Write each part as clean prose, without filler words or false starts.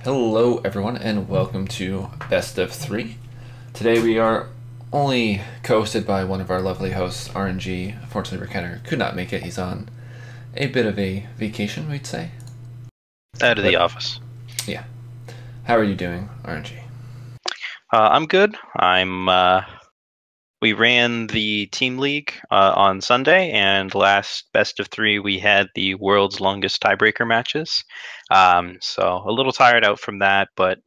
Hello everyone and welcome to Best of 3. Today we are only co-hosted by one of our lovely hosts, RNGee. Unfortunately, rekenner could not make it. He's on a bit of a vacation, we'd say. Out of the office. Yeah. How are you doing, RNGee? I'm good. We ran the team league on Sunday, and last best of 3 we had the world's longest tiebreaker matches. So a little tired out from that, but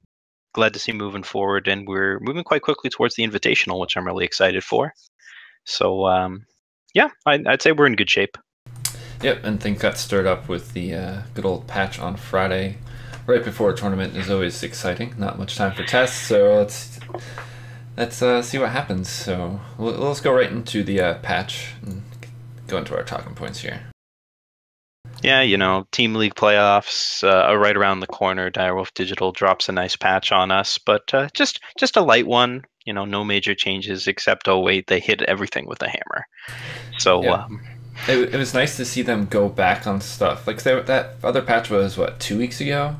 glad to see moving forward, and we're moving quite quickly towards the Invitational, which I'm really excited for. So yeah, I'd say we're in good shape. Yep, and things got stirred up with the good old patch on Friday. Right before a tournament is always exciting. Not much time for tests, so let's see what happens. So let's go right into the patch and go into our talking points here. Yeah, Team League playoffs are right around the corner. Direwolf Digital drops a nice patch on us, but just a light one. No major changes except, oh wait, they hit everything with a hammer. So yeah. It was nice to see them go back on stuff. Like that other patch was, what, 2 weeks ago?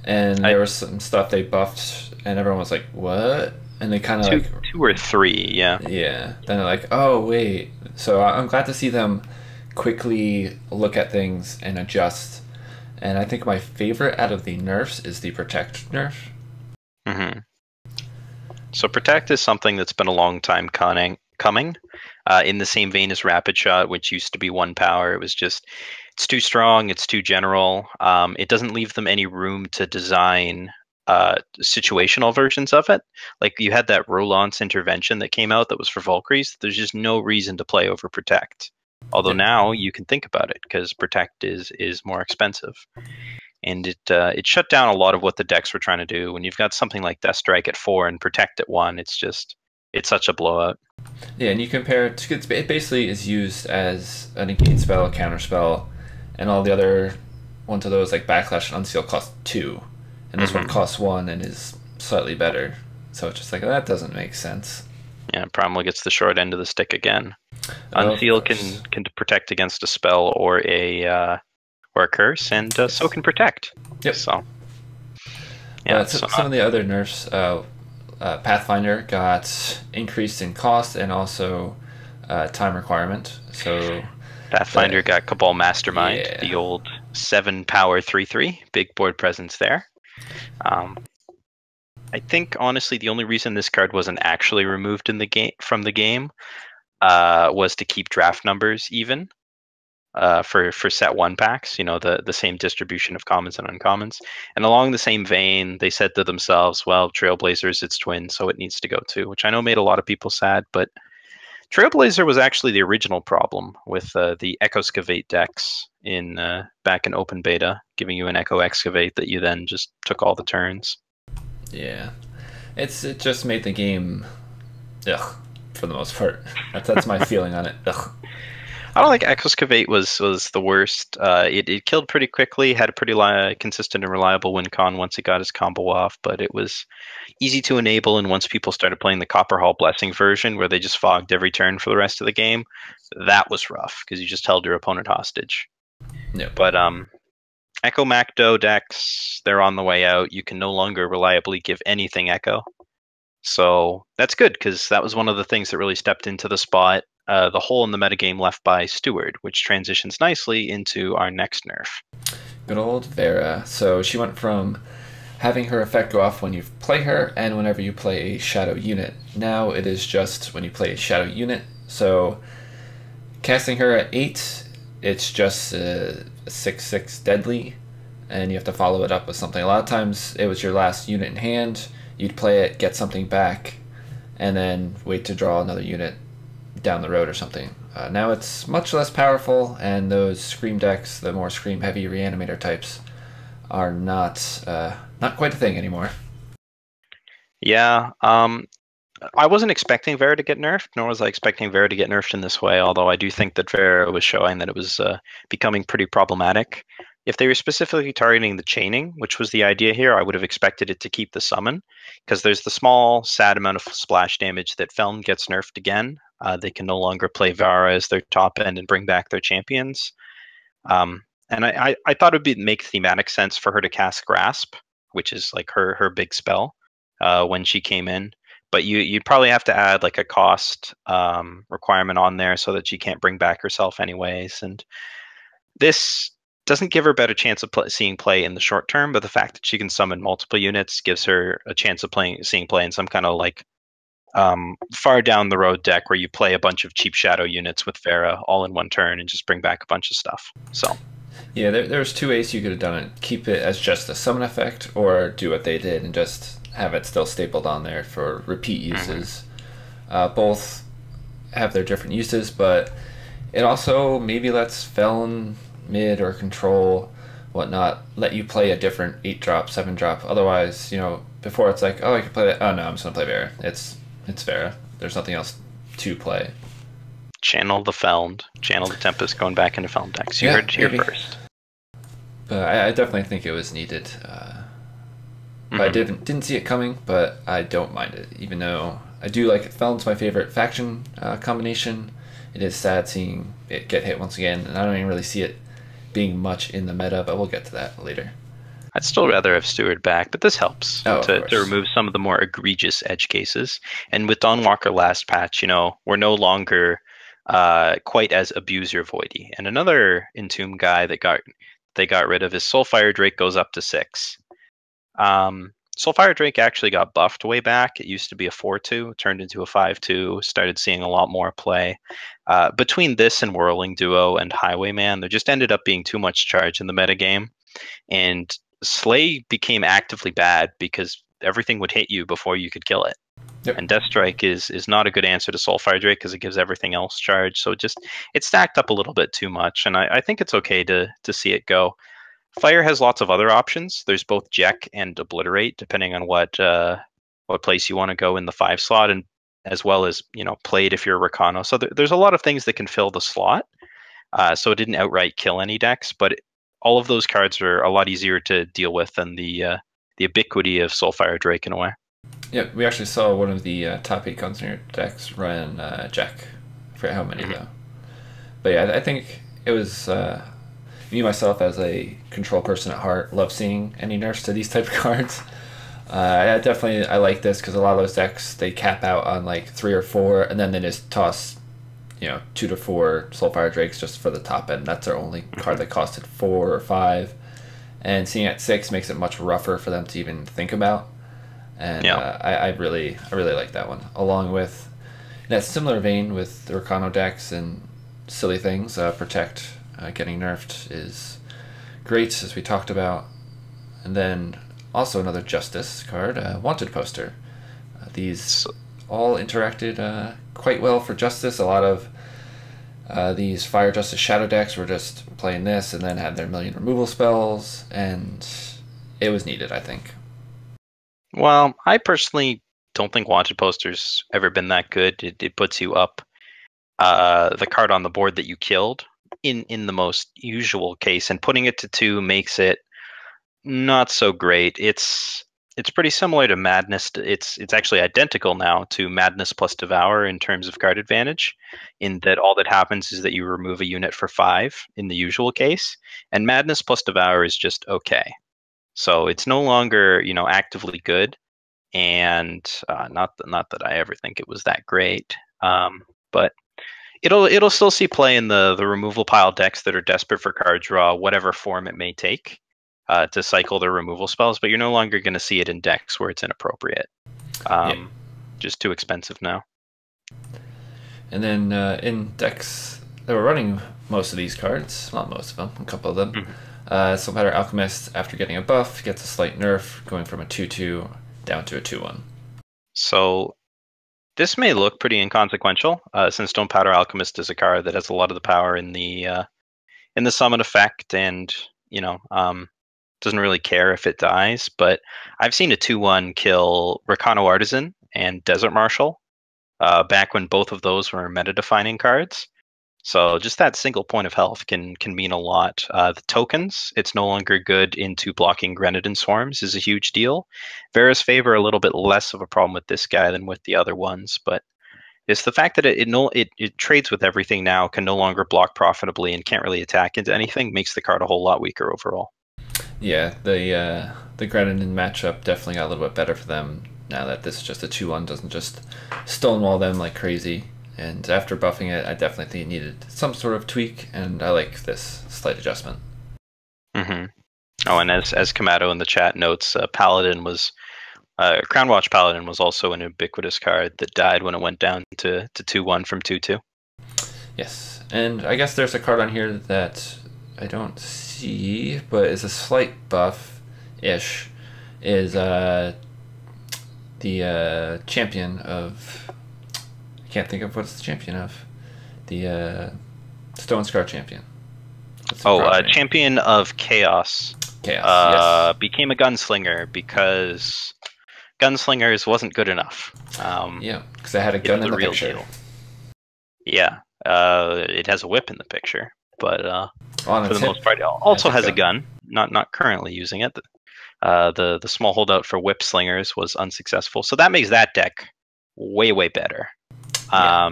And there was some stuff they buffed, and everyone was like, what? And they kind of like... 2 or 3, yeah. Yeah. Then they're like, oh, wait. So I'm glad to see them quickly look at things and adjust. And I think my favorite out of the nerfs is the Protect nerf. Mm-hmm. So Protect is something that's been a long time coming. In the same vein as Rapid Shot, which used to be 1 power. It was just, it's too strong, it's too general. It doesn't leave them any room to design situational versions of it. Like you had that Rolance intervention that came out that was for Valkyries. There's just no reason to play over Protect. Although now you can think about it because Protect is more expensive. And it shut down a lot of what the decks were trying to do. When you've got something like Death Strike at 4 and Protect at 1, it's such a blowout. Yeah, and you compare it to, it basically is used as a negate spell, a counter spell, and all the other ones of those like Backlash and Unseal cost 2. And this one costs 1 and is slightly better. So it's just like, that doesn't make sense. Yeah, probably gets the short end of the stick again. Unseal can protect against a spell or a curse, and so can Protect. Yep. So yeah, some of the other nerfs, Pathfinder got increased in cost and also time requirement. So Pathfinder got Cabal Mastermind, the old 7 power 3/3, big board presence there. I think honestly the only reason this card wasn't actually removed in the game from the game was to keep draft numbers even for set 1 packs. The same distribution of commons and uncommons. And along the same vein, they said to themselves, well, Trailblazer's its twin, so it needs to go too, which I know made a lot of people sad, but Trailblazer was actually the original problem with the Echo-Excavate decks back in open beta, giving you an Echo-Excavate that you then just took all the turns. Yeah, it just made the game, ugh, for the most part. That's my feeling on it. Ugh. I don't think Echo-Excavate was the worst. It killed pretty quickly, had a pretty consistent and reliable win con once it got his combo off, but it was easy to enable, and once people started playing the Copperhall Blessing version, where they just fogged every turn for the rest of the game, that was rough, because you just held your opponent hostage. Yep. But Echo Macdo decks, they're on the way out. You can no longer reliably give anything Echo. So that's good, because that was one of the things that really stepped into the spot, the hole in the metagame left by Steward, which transitions nicely into our next nerf. Good old Vera. So she went from having her effect go off when you play her and whenever you play a shadow unit. Now it is just when you play a shadow unit. So casting her at 8, it's just a 6/6 deadly, and you have to follow it up with something. A lot of times it was your last unit in hand, you'd play it, get something back, and then wait to draw another unit down the road or something. Now it's much less powerful, and those Scream decks, the more Scream heavy reanimator types, are not quite a thing anymore. Yeah, I wasn't expecting Vera to get nerfed, nor was I expecting Vera to get nerfed in this way, although I do think that Vera was showing that it was becoming pretty problematic. If they were specifically targeting the chaining, which was the idea here, I would have expected it to keep the summon, because there's the small, sad amount of splash damage that Feln gets nerfed again. They can no longer play Vara as their top end and bring back their champions. And I thought it would make thematic sense for her to cast Grasp, which is like her big spell when she came in. But you'd probably have to add like a cost requirement on there so that she can't bring back herself anyways. And this doesn't give her a better chance of seeing play in the short term, but the fact that she can summon multiple units gives her a chance of seeing play in some kind of like far down the road deck where you play a bunch of cheap shadow units with Vera all in one turn and just bring back a bunch of stuff. So yeah, there's two ways you could have done it. Keep it as just a summon effect, or do what they did and just have it still stapled on there for repeat uses. Both have their different uses, but it also maybe lets Felon, mid, or control, whatnot, let you play a different 8-drop, 7-drop. Otherwise, before it's like, oh, I can play that. Oh no, I'm just gonna play Vera. It's Vera. There's nothing else to play. Channel the Feln, channel the Tempest going back into Feln decks. You heard it here first. But I definitely think it was needed. I didn't see it coming, but I don't mind it. Even though I do like it. Felon's my favorite faction combination. It is sad seeing it get hit once again, and I don't even really see it being much in the meta, but we'll get to that later. I'd still rather have Steward back, but this helps to remove some of the more egregious edge cases. And with Dawnwalker last patch, we're no longer quite as abuser voidy. And another Entomb guy that they got rid of is Soulfire Drake goes up to 6. Soulfire Drake actually got buffed way back. It used to be a 4/2, turned into a 5/2, started seeing a lot more play. Between this and Whirling Duo and Highwayman, there just ended up being too much charge in the metagame. And Slay became actively bad because everything would hit you before you could kill it. Yep. And Death Strike is not a good answer to Soulfire Drake because it gives everything else charge. So it stacked up a little bit too much, and I think it's okay to see it go. Fire has lots of other options. There's both Jack and Obliterate, depending on what place you want to go in the 5 slot, and as well as played if you're a Rakano. So there's a lot of things that can fill the slot. So it didn't outright kill any decks, but all of those cards are a lot easier to deal with than the ubiquity of Soulfire Drake in a way. Yeah, we actually saw one of the top 8 Gunslinger decks run Jack. I forget how many though. But yeah, I think it was me myself as a control person at heart love seeing any nerfs to these type of cards. I like this because a lot of those decks they cap out on like 3 or 4, and then they just toss 2 to 4 Soulfire Drakes just for the top end. That's their only card that costed 4 or 5, and seeing at 6 makes it much rougher for them to even think about. And I really like that one. Along with in that similar vein with the Rakano decks and silly things, Protect getting nerfed is great, as we talked about. And then also another Justice card, Wanted Poster. These all interacted quite well for Justice. A lot of these Fire Justice Shadow decks were just playing this and then had their million removal spells, and it was needed, I think. Well, I personally don't think Wanted Poster's ever been that good. It puts you up the card on the board that you killed in the most usual case, and putting it to 2 makes it not so great. It's pretty similar to Madness. It's actually identical now to Madness plus Devour in terms of card advantage, in that all that happens is that you remove a unit for 5 in the usual case, and Madness plus Devour is just okay. So it's no longer actively good, and not that I ever think it was that great, but it'll still see play in the removal pile decks that are desperate for card draw, whatever form it may take, to cycle their removal spells. But you're no longer going to see it in decks where it's inappropriate. Just too expensive now. And then in decks that were running most of these cards, not most of them, a couple of them, Soulfire Alchemist, after getting a buff, gets a slight nerf, going from a 2/2 down to a 2/1. So this may look pretty inconsequential, since Stonepowder Alchemist is a card that has a lot of the power in the summon effect, and doesn't really care if it dies. But I've seen a 2/1 kill Rakano Artisan and Desert Marshal back when both of those were meta-defining cards. So just that single point of health can mean a lot. The tokens, it's no longer good into blocking Grenadin Swarms, is a huge deal. Vera's Favor, a little bit less of a problem with this guy than with the other ones, but it's the fact that it trades with everything now, can no longer block profitably, and can't really attack into anything, makes the card a whole lot weaker overall. Yeah, the Grenin matchup definitely got a little bit better for them now that this is just a 2-1, doesn't just stonewall them like crazy. And after buffing it, I definitely think it needed some sort of tweak, and I like this slight adjustment. Mm-hmm. Oh, and as Kamato in the chat notes, Paladin was Crown Watch Paladin was also an ubiquitous card that died when it went down to 2-1 from 2-2. Yes, and I guess there's a card on here that I don't see, but is a slight buff-ish. Is the champion of... I can't think of what it's the champion of. The Stonescar champion. Champion of Chaos. Chaos, yes. Became a gunslinger because Gunslingers wasn't good enough. Yeah, because I had a gun in the real picture. Deal. Yeah, it has a whip in the picture, but for the most part, it also has a gun. Not currently using it. The small holdout for whip slingers was unsuccessful, so that makes that deck way better.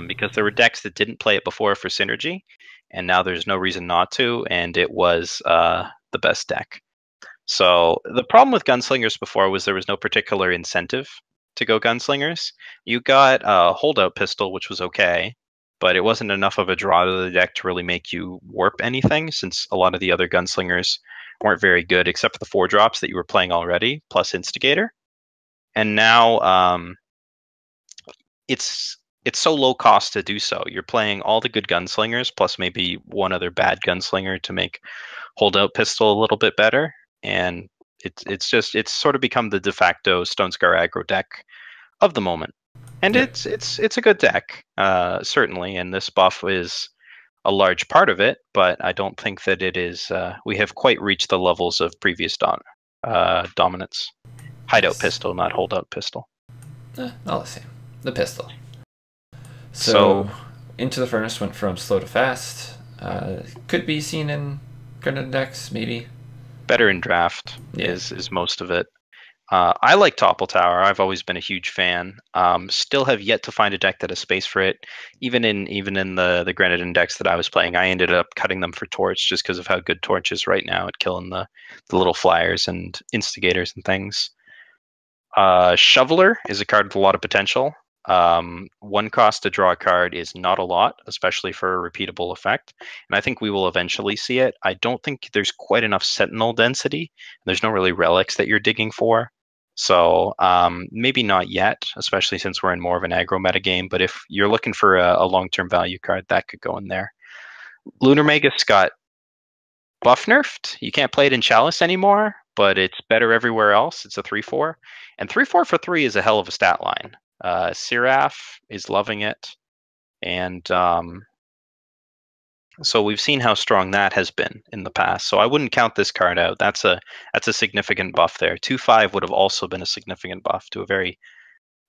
Because there were decks that didn't play it before for synergy, and now there's no reason not to, and it was the best deck. So the problem with Gunslingers before was there was no particular incentive to go Gunslingers. You got a holdout pistol, which was okay, but it wasn't enough of a draw to the deck to really make you warp anything, since a lot of the other Gunslingers weren't very good, except for the 4-drops that you were playing already, plus Instigator. And now it's so low cost to do so. You're playing all the good Gunslingers, plus maybe one other bad Gunslinger to make holdout pistol a little bit better. And it's sort of become the de facto Stonescar aggro deck of the moment, and it's a good deck, certainly. And this buff is a large part of it, but I don't think that it is. We have quite reached the levels of previous dominance. Hideout pistol, not holdout pistol. All the same. The pistol. So Into the Furnace went from slow to fast. Could be seen in Grenin decks, maybe. Better in draft is most of it. I like Topple Tower. I've always been a huge fan. Still have yet to find a deck that has space for it. Even in the Grenin decks that I was playing, I ended up cutting them for Torch just because of how good Torch is right now at killing the little flyers and instigators and things. Shoveler is a card with a lot of potential. 1 cost to draw a card is not a lot, especially for a repeatable effect, and I think we will eventually see it. I don't think there's quite enough Sentinel density. There's no really relics that you're digging for, so maybe not yet, especially since we're in more of an aggro meta game. But if you're looking for a long-term value card, that could go in there. Lunar Magus got buff nerfed. You can't play it in Chalice anymore, but it's better everywhere else. It's a 3/4, and 3/4 for 3 is a hell of a stat line. Seraph is loving it, and so we've seen how strong that has been in the past. So I wouldn't count this card out. That's a significant buff there. 2/5 would have also been a significant buff to a very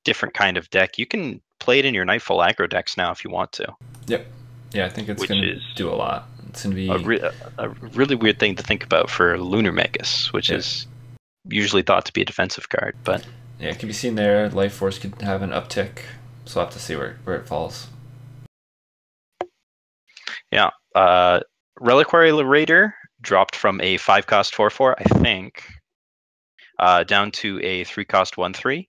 different kind of deck. You can play it in your Nightfall aggro decks now if you want to. Yep. Yeah, I think it's going to do a lot. It's going to be a really weird thing to think about for Lunar Magus, which is usually thought to be a defensive card, but yeah, it can be seen there. Life Force could have an uptick, so we'll have to see where it falls. Yeah. Reliquary Raider dropped from a 5-cost 4/4, I think, down to a 3-cost 1/3.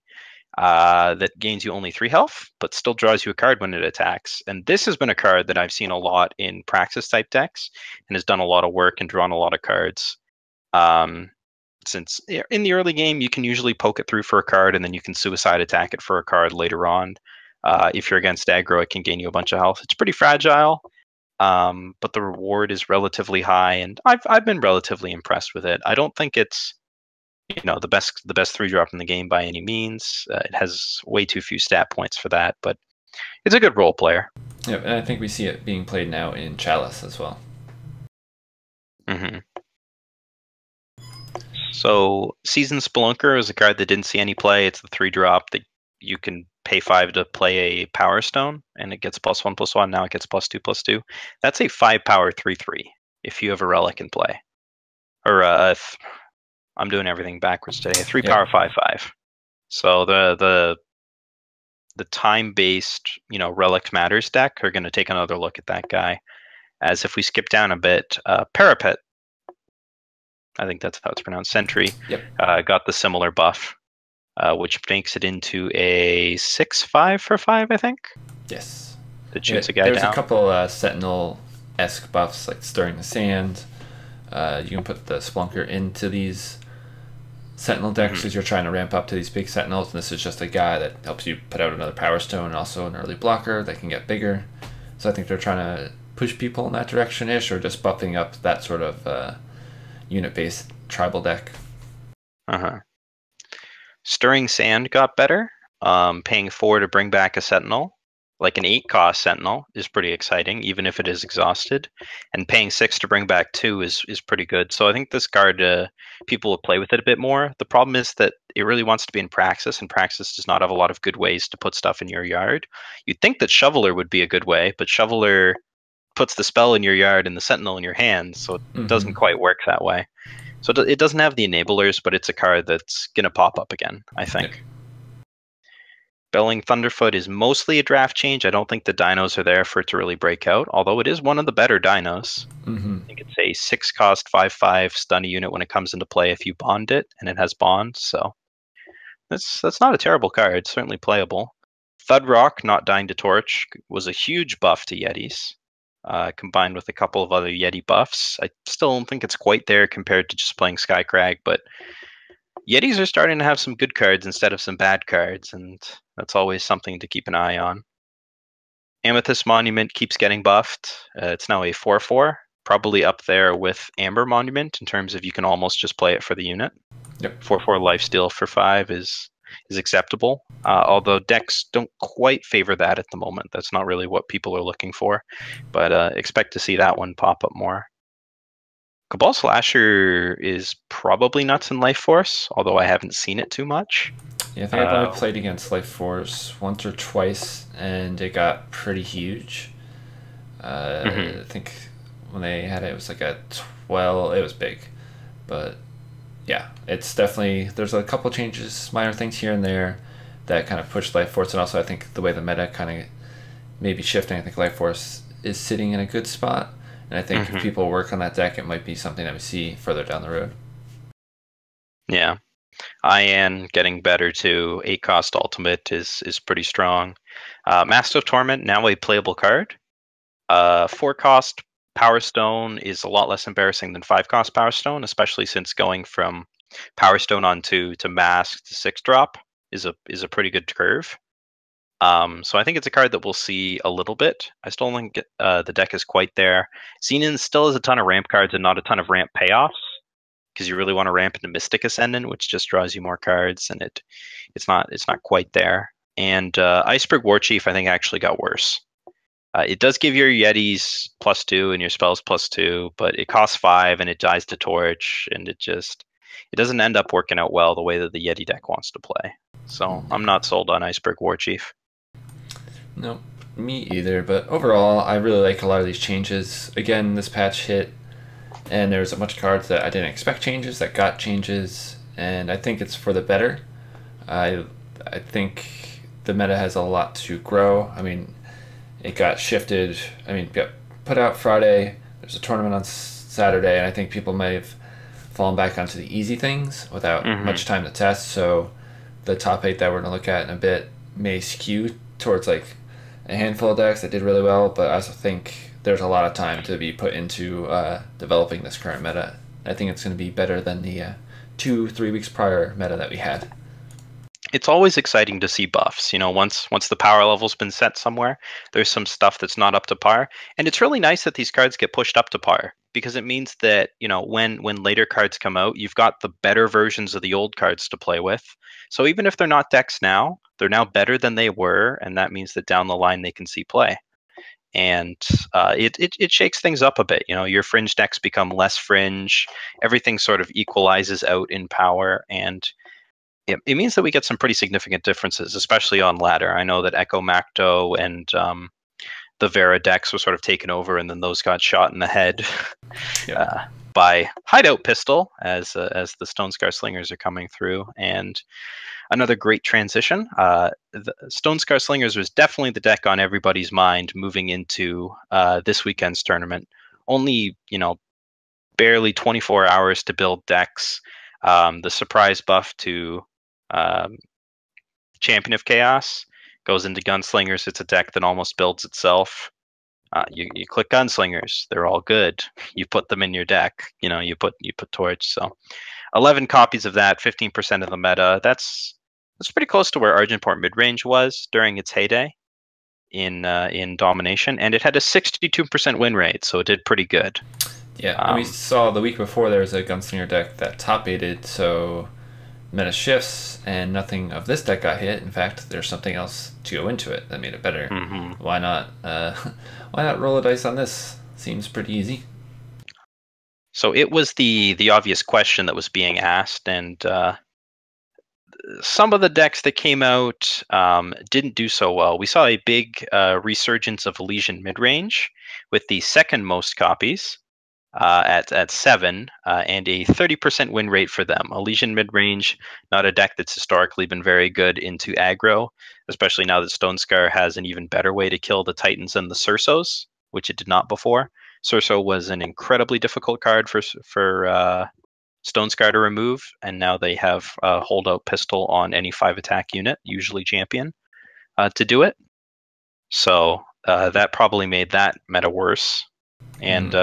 That gains you only 3 health, but still draws you a card when it attacks. And this has been a card that I've seen a lot in Praxis type decks and has done a lot of work and drawn a lot of cards. Since in the early game, you can usually poke it through for a card, and then you can suicide attack it for a card later on. If you're against aggro, it can gain you a bunch of health. It's pretty fragile, but the reward is relatively high, and I've been relatively impressed with it. I don't think it's the best 3-drop in the game by any means. It has way too few stat points for that, but it's a good role player. Yeah, and I think we see it being played now in Chalice as well. Mm-hmm. So Seasoned Spelunker is a card that didn't see any play. It's the 3-drop that you can pay 5 to play a Power Stone, and it gets +1/+1. Now it gets +2/+2. That's a 5-power 3/3 if you have a relic in play. Or I'm doing everything backwards today. A 3-power 5/5. So the time-based, Relic Matters deck are going to take another look at that guy. As if we skip down a bit, Parapet I think that's how it's pronounced. Sentry. Yep. Got the similar buff, which makes it into a 6/5 for 5, I think. Yes. That shoots a guy There's down. a couple Sentinel-esque buffs, like Stirring the Sand. You can put the Splunker into these Sentinel decks as you're trying to ramp up to these big Sentinels, and this is just a guy that helps you put out another Power Stone and also an early blocker that can get bigger. So I think they're trying to push people in that direction-ish, or just buffing up that sort of unit-based tribal deck. Stirring Sand got better. Paying 4 to bring back a Sentinel, like an 8-cost Sentinel, is pretty exciting, even if it is exhausted. And paying 6 to bring back 2 is pretty good. So I think this card, people will play with it a bit more. The problem is that it really wants to be in Praxis, and Praxis does not have a lot of good ways to put stuff in your yard. You'd think that Shoveler would be a good way, but Shoveler puts the spell in your yard and the Sentinel in your hand, so it doesn't quite work that way. So it doesn't have the enablers, but it's a card that's going to pop up again, I think. Yep. Belling Thunderfoot is mostly a draft change. I don't think the dinos are there for it to really break out, although it is one of the better dinos. I think it's a 6-cost 5/5 stun unit when it comes into play if you bond it, and it has bond, so that's not a terrible card. It's certainly playable. Thudrock, not dying to torch, was a huge buff to Yetis, combined with a couple of other Yeti buffs. I still don't think it's quite there compared to just playing Skycrag, but Yetis are starting to have some good cards instead of some bad cards, and that's always something to keep an eye on. Amethyst Monument keeps getting buffed. It's now a 4/4, probably up there with Amber Monument in terms of you can almost just play it for the unit. Yep. 4/4 lifesteal for 5 is acceptable, although decks don't quite favor that at the moment. That's not really what people are looking for, but expect to see that one pop up more. Cabal Slasher is probably nuts in Life Force, although I haven't seen it too much. Yeah, I think I've only played against Life Force once or twice, and it got pretty huge. I think when they had it was like a 12. It was big, but yeah, it's definitely, there's a couple changes, minor things here and there that kind of pushed Life Force, and also I think the way the meta kind of may be shifting. I think Life Force is sitting in a good spot. And I think if people work on that deck, it might be something that we see further down the road. Yeah. IN getting better too. 8-cost ultimate is pretty strong. Master of Torment, now a playable card. 4-cost Power Stone is a lot less embarrassing than 5-cost Power Stone, especially since going from Power Stone on 2 to Mask to 6-drop is a pretty good curve. So I think it's a card that we'll see a little bit. I still don't think the deck is quite there. Xenon still has a ton of ramp cards and not a ton of ramp payoffs, because you really want to ramp into Mystic Ascendant, which just draws you more cards, and it's not quite there. And Iceberg Warchief, I think, actually got worse. It does give your Yetis +2 and your spells +2, but it costs 5 and it dies to Torch, and it doesn't end up working out well the way that the Yeti deck wants to play. So I'm not sold on Iceberg Warchief. No, me either, but overall I really like a lot of these changes. Again, this patch hit and there's a bunch of cards that I didn't expect changes that got changes, and I think it's for the better. I think the meta has a lot to grow. I mean, it got shifted. I mean, got put out Friday, there's a tournament on Saturday, and I think people may have fallen back onto the easy things without much time to test, so the top 8 that we're going to look at in a bit may skew towards like a handful of decks that did really well, but I also think there's a lot of time to be put into developing this current meta. I think it's going to be better than the 2-3 weeks prior meta that we had. It's always exciting to see buffs. You know, once the power level's been set somewhere, there's some stuff that's not up to par, and it's really nice that these cards get pushed up to par, because it means that, you know, when later cards come out, you've got the better versions of the old cards to play with. So even if they're not decks now, they're now better than they were, and that means that down the line they can see play. And it shakes things up a bit. You know, your fringe decks become less fringe. Everything sort of equalizes out in power, and it means that we get some pretty significant differences, especially on ladder. I know that Echo Macto and the Vera decks were sort of taken over, and then those got shot in the head by Hideout Pistol as the Stonescar Slingers are coming through. And another great transition. The Stonescar Slingers was definitely the deck on everybody's mind moving into this weekend's tournament. Only, you know, barely 24 hours to build decks. The surprise buff to Champion of Chaos goes into Gunslingers. It's a deck that almost builds itself. You click Gunslingers, they're all good. You put them in your deck. You put Torch. So 11 copies of that, 15% of the meta. That's pretty close to where Argenport midrange was during its heyday in domination, and it had a 62% win rate, so it did pretty good. Yeah, and we saw the week before there was a Gunslinger deck that top 8'd, so meta shifts, and nothing of this deck got hit. In fact, there's something else to go into it that made it better. Why not? Why not roll a dice on this? Seems pretty easy. So it was the obvious question that was being asked, and some of the decks that came out didn't do so well. We saw a big resurgence of Elysian midrange with the second most copies at 7 and a 30% win rate for them. Elysian midrange, not a deck that's historically been very good into aggro, especially now that Stonescar has an even better way to kill the Titans and the Cersos, which it did not before. Cerso was an incredibly difficult card for Stonescar to remove, and now they have a holdout pistol on any 5 attack unit, usually champion, to do it. So that probably made that meta worse. And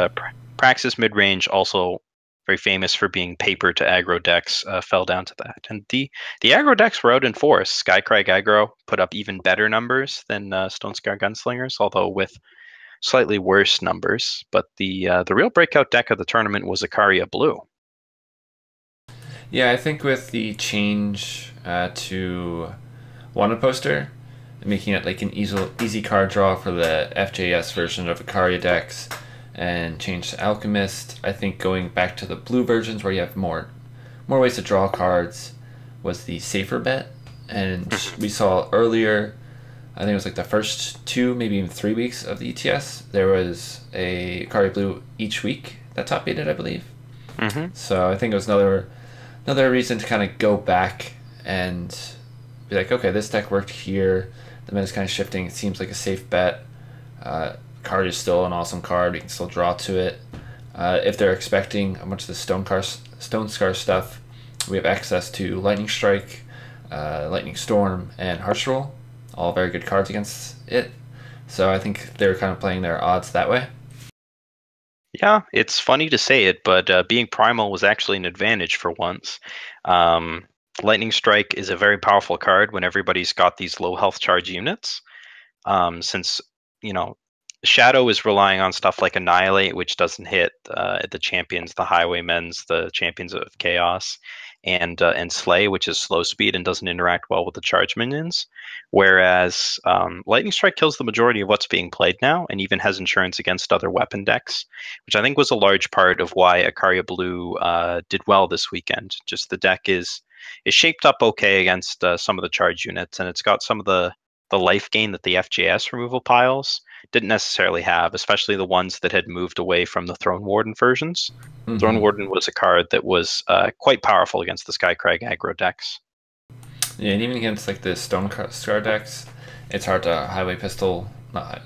Praxis midrange, also very famous for being paper to aggro decks, fell down to that. And the aggro decks were out in force. Skycrag aggro put up even better numbers than Stonescar Gunslingers, although with slightly worse numbers. But the real breakout deck of the tournament was Ikaria Blue. Yeah, I think with the change to Wanted Poster, making it like an easy card draw for the FJS version of Ikaria decks, and change to Alchemist, I think going back to the blue versions where you have more ways to draw cards was the safer bet. And we saw earlier, I think it was like the first 2, maybe even 3 weeks of the ETS, there was a Ikaria Blue each week that top 8'd, I believe. So I think it was another reason to kind of go back and be like, okay, this deck worked here. The meta's kind of shifting. It seems like a safe bet. Card is still an awesome card. We can still draw to it. If they're expecting a bunch of the Stonescar stuff, we have access to Lightning Strike, Lightning Storm, and Harsh Roll. All very good cards against it. So I think they're kind of playing their odds that way. Yeah, it's funny to say it, but being primal was actually an advantage for once. Lightning Strike is a very powerful card when everybody's got these low health charge units. Since, Shadow is relying on stuff like Annihilate, which doesn't hit the champions, the Highwaymens, the champions of Chaos, and Slay, which is slow speed and doesn't interact well with the charge minions. Whereas Lightning Strike kills the majority of what's being played now, and even has insurance against other weapon decks, which I think was a large part of why Ikaria Blue did well this weekend. Just the deck is shaped up okay against some of the charge units, and it's got some of the life gain that the FJS removal piles didn't necessarily have, especially the ones that had moved away from the Throne Warden versions. Throne Warden was a card that was quite powerful against the Skycrag aggro decks. Yeah, and even against like the Stonescar decks, it's hard to highway pistol. Now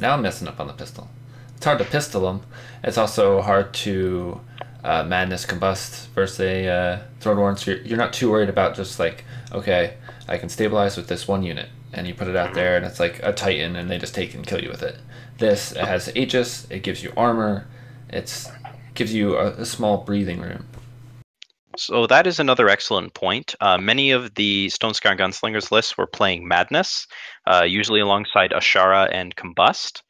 I'm messing up on the pistol. It's hard to pistol them. It's also hard to Madness Combust versus a Throne Warden. So you're not too worried about just like, okay, I can stabilize with this one unit, and you put it out there, and it's like a Titan, and they just take and kill you with it. This, it has Aegis, it gives you armor, it gives you a small breathing room. So that is another excellent point. Many of the Stonescar Gunslingers lists were playing Madness, usually alongside Ashara and Combust.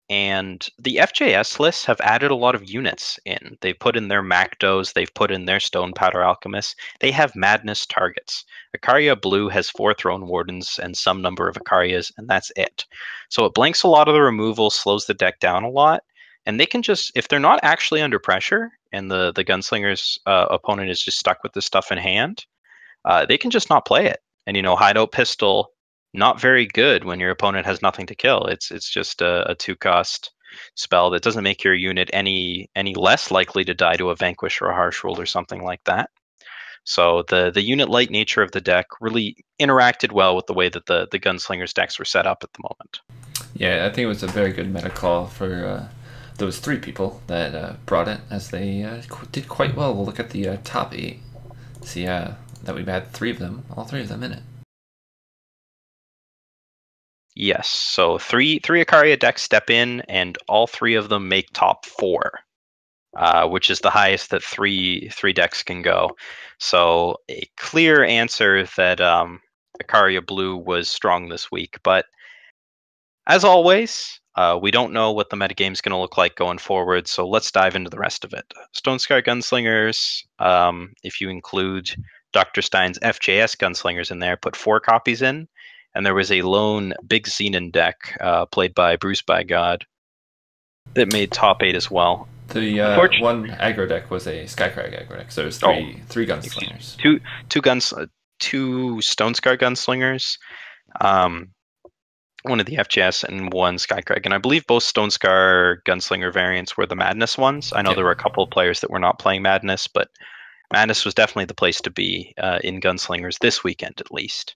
And the FJS lists have added a lot of units in. They've put in their Macdos, they've put in their Stone Powder Alchemists. They have Madness targets. Ikaria Blue has 4 Throne Wardens and some number of Ikarias, and that's it. So it blanks a lot of the removal, slows the deck down a lot, and they can just, if they're not actually under pressure, and the Gunslinger's opponent is just stuck with this stuff in hand, they can just not play it. And, Hideout Pistol, not very good when your opponent has nothing to kill. It's just a 2-cost spell that doesn't make your unit any less likely to die to a Vanquish or a Harsh Roll or something like that. So the unit light nature of the deck really interacted well with the way that the Gunslingers decks were set up at the moment. Yeah, I think it was a very good meta call for those 3 people that brought it, as they did quite well. We'll look at the top 8. See that we've had 3 of them, all 3 of them in it. Yes, so three Ikaria decks step in, and all 3 of them make top 4, which is the highest that three decks can go. So a clear answer that Ikaria Blue was strong this week. But as always, we don't know what the metagame is going to look like going forward, so let's dive into the rest of it. Stonescar Gunslingers, if you include Dr. Stein's FJS Gunslingers in there, put 4 copies in. And there was a lone Big Xenon deck played by Bruce by God that made top 8 as well. The one aggro deck was a Skycrag aggro deck, so there's three gunslingers. Two Stonescar Gunslingers, one of the FGS and one Skycrag. And I believe both Stonescar Gunslinger variants were the Madness ones. I know there were a couple of players that were not playing Madness, but Madness was definitely the place to be in Gunslingers this weekend at least.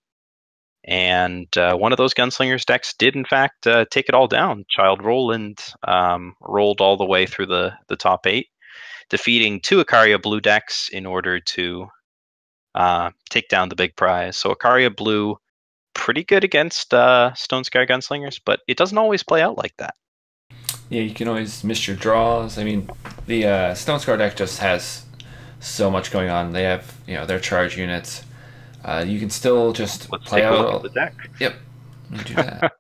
And one of those Gunslingers decks did, in fact, take it all down. Childroland rolled all the way through the top 8, defeating 2 Ikaria Blue decks in order to take down the big prize. So Ikaria Blue, pretty good against Stonescar Gunslingers, but it doesn't always play out like that. Yeah, you can always miss your draws. I mean, the Stonescar deck just has so much going on. They have, their charge units. You can still just play out the deck. Yep, you do that.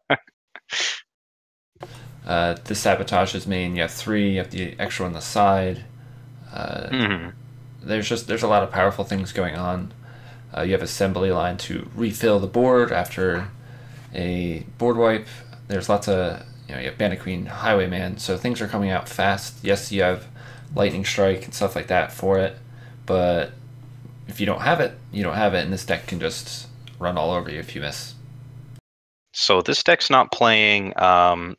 The sabotage's main. You have 3. You have the extra on the side. There's a lot of powerful things going on. You have assembly line to refill the board after a board wipe. There's lots of you have Bandit Queen, Highwayman, so things are coming out fast. Yes, you have Lightning Strike and stuff like that for it, but if you don't have it, you don't have it, and this deck can just run all over you if you miss. So this deck's not playing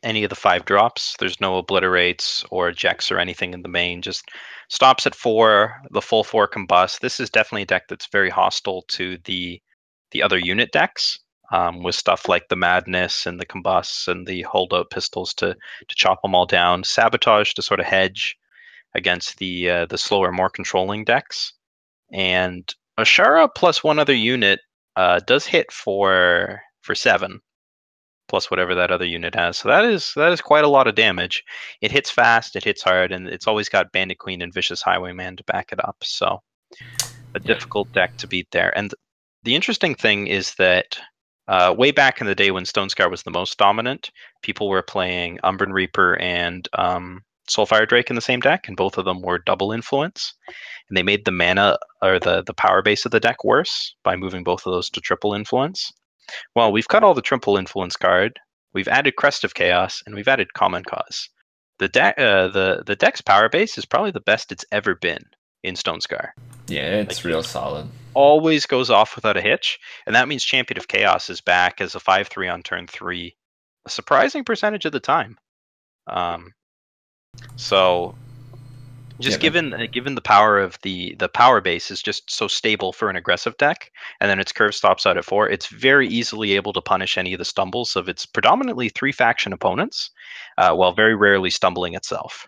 any of the 5 drops. There's no obliterates or ejects or anything in the main. Just stops at 4. The full 4 combust. This is definitely a deck that's very hostile to the other unit decks, with stuff like the Madness and the combusts and the holdout pistols to chop them all down. Sabotage to sort of hedge against the slower, more controlling decks. And Ashara plus 1 other unit does hit for 7, plus whatever that other unit has. So that is quite a lot of damage. It hits fast, it hits hard, and it's always got Bandit Queen and Vicious Highwayman to back it up. So a difficult deck to beat there. And the interesting thing is that way back in the day when Stonescar was the most dominant, people were playing Umbran Reaper and Soulfire Drake in the same deck, and both of them were double influence. And they made the mana or the power base of the deck worse by moving both of those to triple influence. Well, we've cut all the triple influence card, we've added Crest of Chaos, and we've added Common Cause. The deck's power base is probably the best it's ever been in Stonescar. Yeah, it's real solid. Always goes off without a hitch, and that means Champion of Chaos is back as a 5/3 on turn 3, a surprising percentage of the time. So just given the power of the power base is just so stable for an aggressive deck, and then its curve stops out at 4, it's very easily able to punish any of the stumbles of its predominantly 3 faction opponents, while very rarely stumbling itself.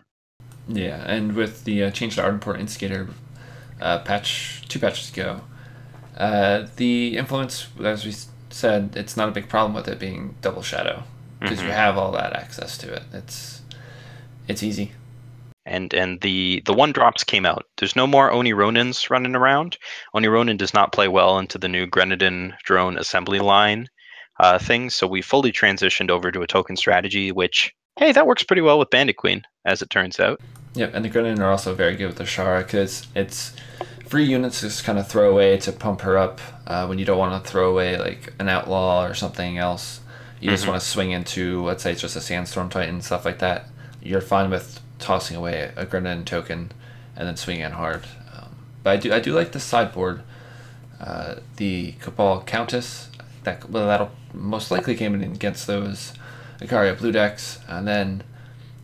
Yeah, and with the change to Ardenport Instigator patch 2 patches ago, the influence, as we said, it's not a big problem with it being double shadow because you have all that access to it. It's easy. And the 1-drops came out. There's no more Oni Ronins running around. Oni Ronin does not play well into the new Grenadin drone assembly line thing, so we fully transitioned over to a token strategy, which, hey, that works pretty well with Bandit Queen, as it turns out. Yep, and the Grenadin are also very good with Ashara because it's free units to just kind of throw away to pump her up when you don't want to throw away like an Outlaw or something else. You just want to swing into, let's say it's just a Sandstorm Titan, stuff like that. You're fine with tossing away a Grenadin token and then swinging in hard. But I do like the sideboard. The Cabal Countess, that'll most likely came in against those Ikaria blue decks, and then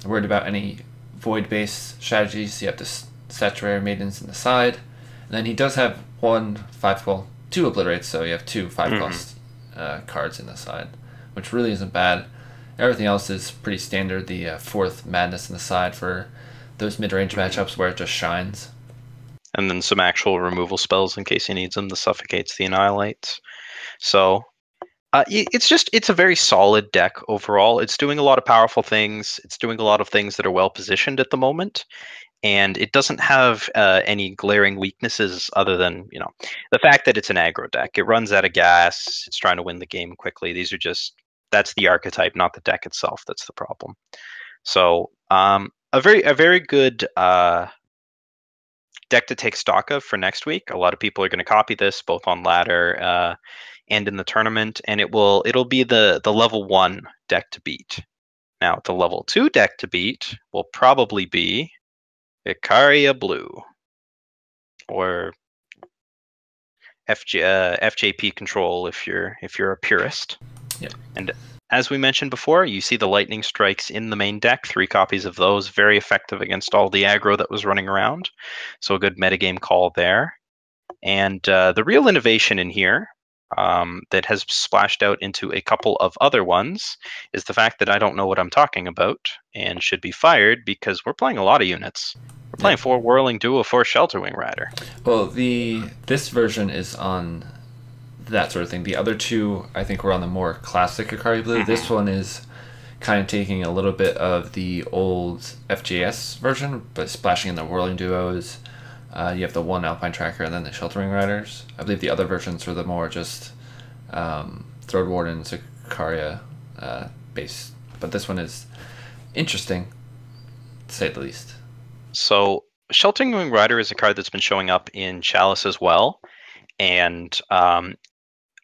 worried about any void-based strategies. You have the Statuary Maidens in the side, and then he does have 2 obliterates, so you have 2 5-cost cards in the side, which really isn't bad. Everything else is pretty standard. The 4th Madness on the side for those mid-range matchups where it just shines. And then some actual removal spells in case he needs them. The Suffocates, the Annihilates. So it's a very solid deck overall. It's doing a lot of powerful things. It's doing a lot of things that are well positioned at the moment. And it doesn't have any glaring weaknesses other than, the fact that it's an aggro deck. It runs out of gas. It's trying to win the game quickly. That's the archetype, not the deck itself. That's the problem. So a very good deck to take stock of for next week. A lot of people are going to copy this both on ladder and in the tournament, and it'll be the level 1 deck to beat. Now the level 2 deck to beat will probably be Ikaria Blue or FJP Control if you're a purist. Yeah. And as we mentioned before, you see the lightning strikes in the main deck, 3 copies of those, very effective against all the aggro that was running around. So a good metagame call there. And the real innovation in here that has splashed out into a couple of other ones is the fact that I don't know what I'm talking about and should be fired because we're playing a lot of units. We're playing 4 Whirling Duo, 4 Shelterwing Rider. Well, this version is on that sort of thing. The other 2, I think, were on the more classic Ikaria Blue. This one is kind of taking a little bit of the old FJS version, but splashing in the Whirling Duos. You have the 1 Alpine Tracker and then the Sheltering Riders. I believe the other versions were the more just Throat Wardens, Ikaria based. But this one is interesting, to say the least. So Sheltering Wing Rider is a card that's been showing up in Chalice as well, and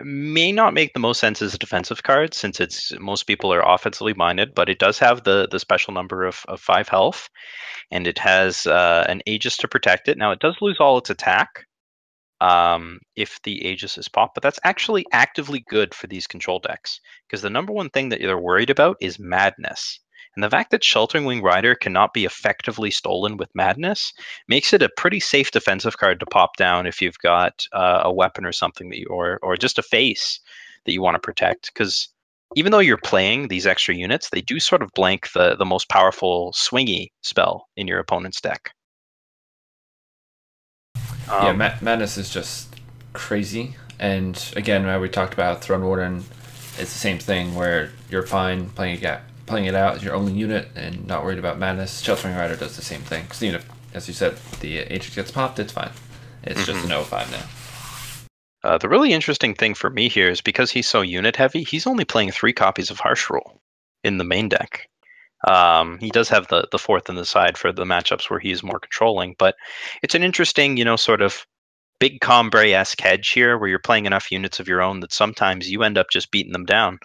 may not make the most sense as a defensive card since most people are offensively minded, but it does have the special number of 5 health, and it has an Aegis to protect it. Now it does lose all its attack if the Aegis is popped, but that's actually actively good for these control decks because the number one thing that they're worried about is madness. And the fact that Sheltering Wing Rider cannot be effectively stolen with Madness makes it a pretty safe defensive card to pop down if you've got a weapon or something that or just a face that you want to protect. Because even though you're playing these extra units, they do sort of blank the most powerful swingy spell in your opponent's deck. Madness is just crazy. And again, we talked about Throne Warden, it's the same thing where you're fine playing it out as your only unit and not worried about Madness. Sheltering Rider does the same thing. Because, as you said, the Aegis gets popped, it's fine. It's just an 0-5 now. The really interesting thing for me here is because he's so unit heavy, he's only playing 3 copies of Harsh Rule in the main deck. He does have the 4th in the side for the matchups where he's more controlling, but it's an interesting, sort of big Combre-esque hedge here where you're playing enough units of your own that sometimes you end up just beating them down.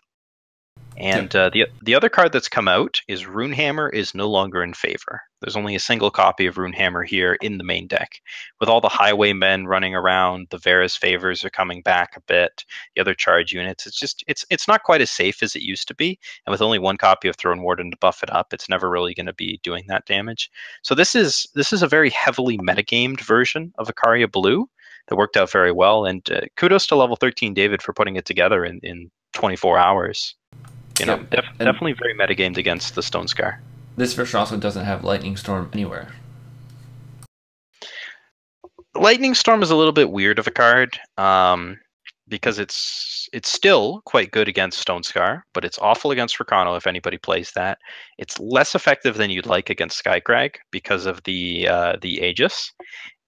And the other card that's come out is Runehammer is no longer in favor. There's only a single copy of Runehammer here in the main deck. With all the Highwaymen running around, the Varus Favors are coming back a bit, the other charge units, it's not quite as safe as it used to be. And with only 1 copy of Throne Warden to buff it up, it's never really going to be doing that damage. So this is a very heavily metagamed version of Ikaria Blue that worked out very well. And kudos to level 13 David for putting it together in 24 hours. Definitely very metagamed against the Stonescar. This version also doesn't have Lightning Storm anywhere. Lightning Storm is a little bit weird of a card because it's still quite good against Stonescar, but it's awful against Rakano if anybody plays that. It's less effective than you'd like against Skycrag because of the Aegis,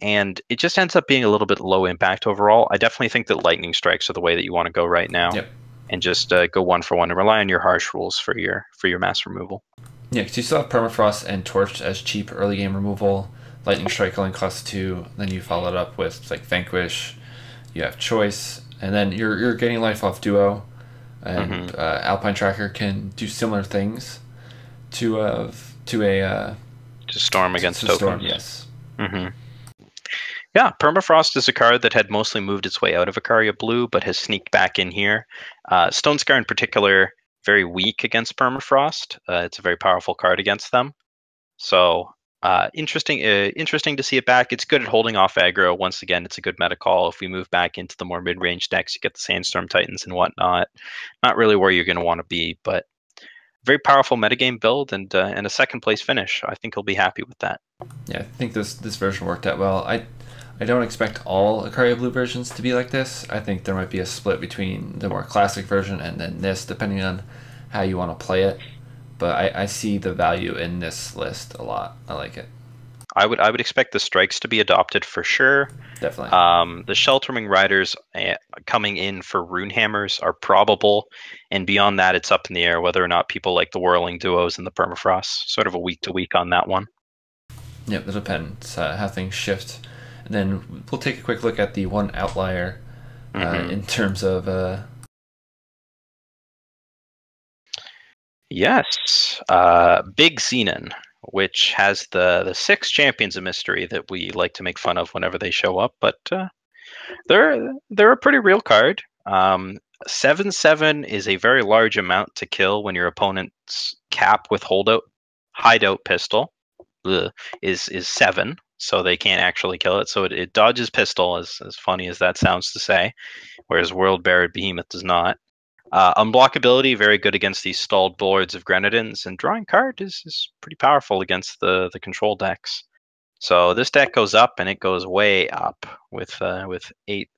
and it just ends up being a little bit low impact overall. I definitely think that Lightning Strikes are the way that you want to go right now. Yep. And just go 1 for 1 and rely on your Harsh Rules for your mass removal. Yeah, because you still have Permafrost and Torch as cheap early game removal. Lightning Strike only costs 2. Then you follow it up with like Vanquish. You have Choice, and then you're getting life off Duo, and Alpine Tracker can do similar things to Storm against tokens. Storm, yes. Yeah, Permafrost is a card that had mostly moved its way out of Ikaria Blue, but has sneaked back in here. Stonescar in particular, very weak against Permafrost. It's a very powerful card against them. So interesting to see it back. It's good at holding off aggro. Once again, it's a good meta call. If we move back into the more mid-range decks, you get the Sandstorm Titans and whatnot. Not really where you're going to want to be, but very powerful metagame build and a second place finish. I think he'll be happy with that. Yeah, I think this version worked out well. I don't expect all Acaria Blue versions to be like this. I think there might be a split between the more classic version and then this, depending on how you want to play it. But I see the value in this list a lot. I like it. I would expect the strikes to be adopted for sure. Definitely. The Sheltering Riders coming in for Runehammers are probable, and beyond that, it's up in the air whether or not people like the Whirling Duos and the Permafrost. Sort of a week to week on that one. Yep, it depends how things shift. And then we'll take a quick look at the one outlier in terms of. Yes, Big Xenon, which has the 6 champions of mystery that we like to make fun of whenever they show up, but they're a pretty real card. 7/7 is a very large amount to kill when your opponent's cap with hideout pistol is 7, so they can't actually kill it. So it dodges pistol, as funny as that sounds to say, whereas World Buried Behemoth does not. Unblockability, very good against these stalled boards of Grenadins, and drawing card is pretty powerful against the control decks. So this deck goes up, and it goes way up with 8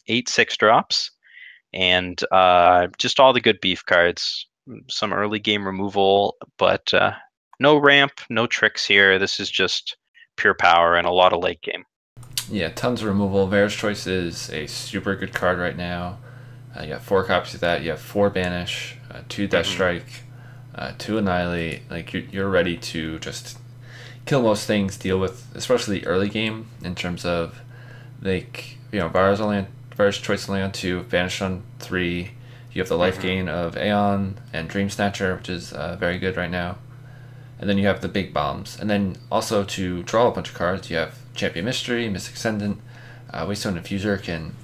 6-drops, and just all the good beef cards. Some early game removal, but no ramp, no tricks here. This is just pure power and a lot of late game. Yeah, tons of removal. Vera's Choice is a super good card right now. You have 4 copies of that. You have 4 Banish, 2 Death Strike, 2 Annihilate. Like you're ready to just kill most things. Deal with especially the early game in terms of like Vera's Choice only on 2, Banish on 3. You have the life gain of Aeon and Dream Snatcher, which is very good right now. And then you have the big bombs. And then also to draw a bunch of cards, you have Champion Mystery, Mystic Ascendant, Waystone Infuser can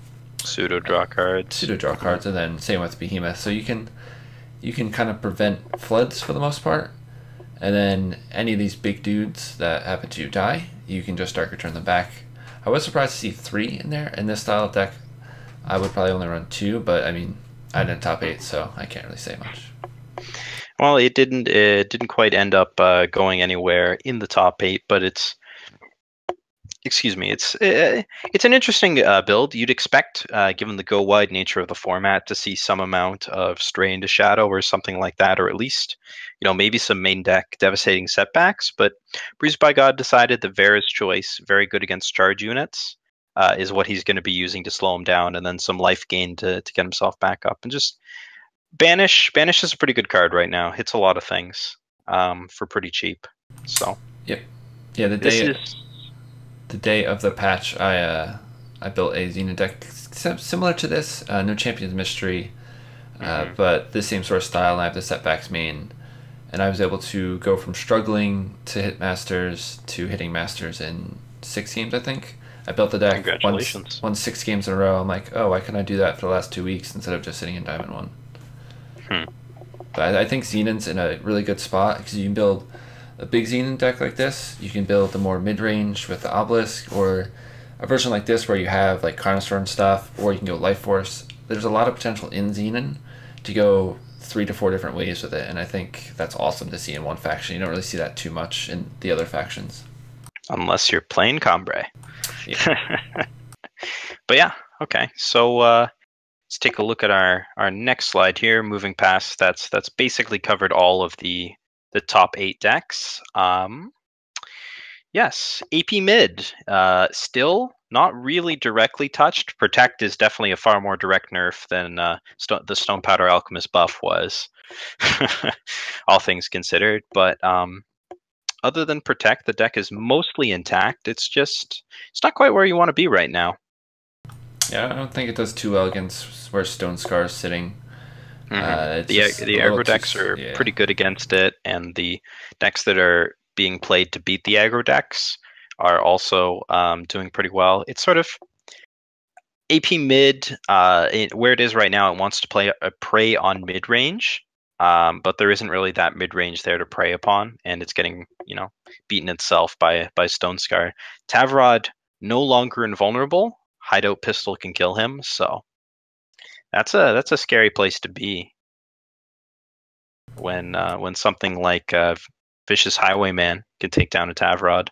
pseudo draw cards, and then same with Behemoth. So you can kind of prevent floods for the most part, and then any of these big dudes that happen to die, you can just Dark Return them back. I was surprised to see 3 in there in this style of deck. I would probably only run 2, but I mean I didn't top 8, so I can't really say much. Well, it didn't quite end up going anywhere in the top 8, but it's an interesting build. You'd expect, given the go wide nature of the format, to see some amount of Stray into Shadow or something like that, or at least, maybe some main deck devastating setbacks. But Bruised by God decided that Vera's Choice, very good against charge units, is what he's going to be using to slow him down, and then some life gain to get himself back up. And just Banish is a pretty good card right now. Hits a lot of things for pretty cheap. So yep, yeah. The day of the patch, I built a Xenon deck similar to this. No Champions Mystery, but the same sort of style. And I have the setbacks main, and I was able to go from struggling to hit Masters to hitting Masters in 6 games, I think. I built the deck. Congratulations. Won 6 games in a row. I'm like, oh, why couldn't I do that for the last 2 weeks instead of just sitting in Diamond 1? But I think Xenon's in a really good spot because you can build a big Xenon deck like this. You can build the more mid-range with the Obelisk, or a version like this where you have like Carnosaur and stuff, or you can go Life Force. There's a lot of potential in Xenon to go 3 to 4 different ways with it, and I think that's awesome to see in one faction. You don't really see that too much in the other factions. Unless you're playing Cambrai. Yeah. But yeah, okay. So let's take a look at our next slide here. Moving past, that's basically covered all of the top 8 decks. Yes, AP mid, still not really directly touched. Protect is definitely a far more direct nerf than the Stone Powder Alchemist buff was, all things considered. But other than Protect, the deck is mostly intact. It's not quite where you want to be right now. Yeah, I don't think it does too well against where Stonescar is sitting. The aggro decks are pretty good against it, and the decks that are being played to beat the aggro decks are also doing pretty well. It's sort of AP mid, where it is right now. It wants to prey on mid range, but there isn't really that mid range there to prey upon, and it's getting beaten itself by Stonescar. Tavrod no longer invulnerable. Hideout pistol can kill him, so that's a scary place to be. when something like Vicious Highwayman can take down a Tavrod.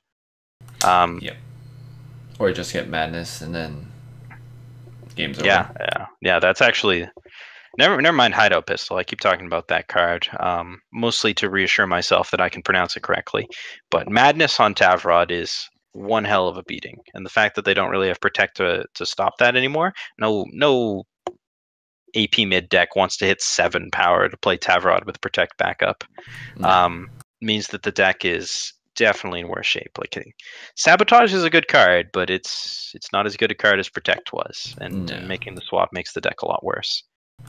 Yep. Or you just get Madness and then game's over. Yeah. That's actually never mind Hideout Pistol. I keep talking about that card, mostly to reassure myself that I can pronounce it correctly. But Madness on Tavrod is one hell of a beating, and the fact that they don't really have Protect to stop that anymore. No AP mid deck wants to hit 7 power to play Tavrod with Protect backup. No. Means that the deck is definitely in worse shape. Like Sabotage is a good card, but it's not as good a card as Protect was, and making the swap makes the deck a lot worse.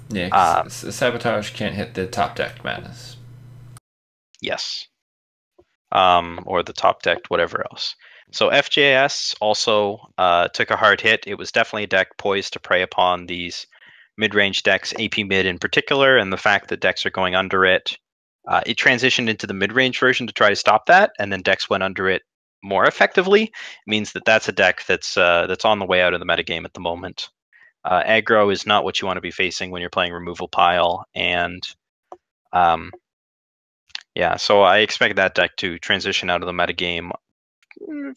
Yeah, Sabotage can't hit the top deck Madness. Yes. Or the top deck, whatever else. So FJS also took a hard hit. It was definitely a deck poised to prey upon these mid-range decks, AP mid in particular, and the fact that decks are going under it. It transitioned into the mid-range version to try to stop that, and then decks went under it more effectively. It means that that's a deck that's on the way out of the metagame at the moment. Aggro is not what you want to be facing when you're playing Removal Pile, and yeah, so I expect that deck to transition out of the metagame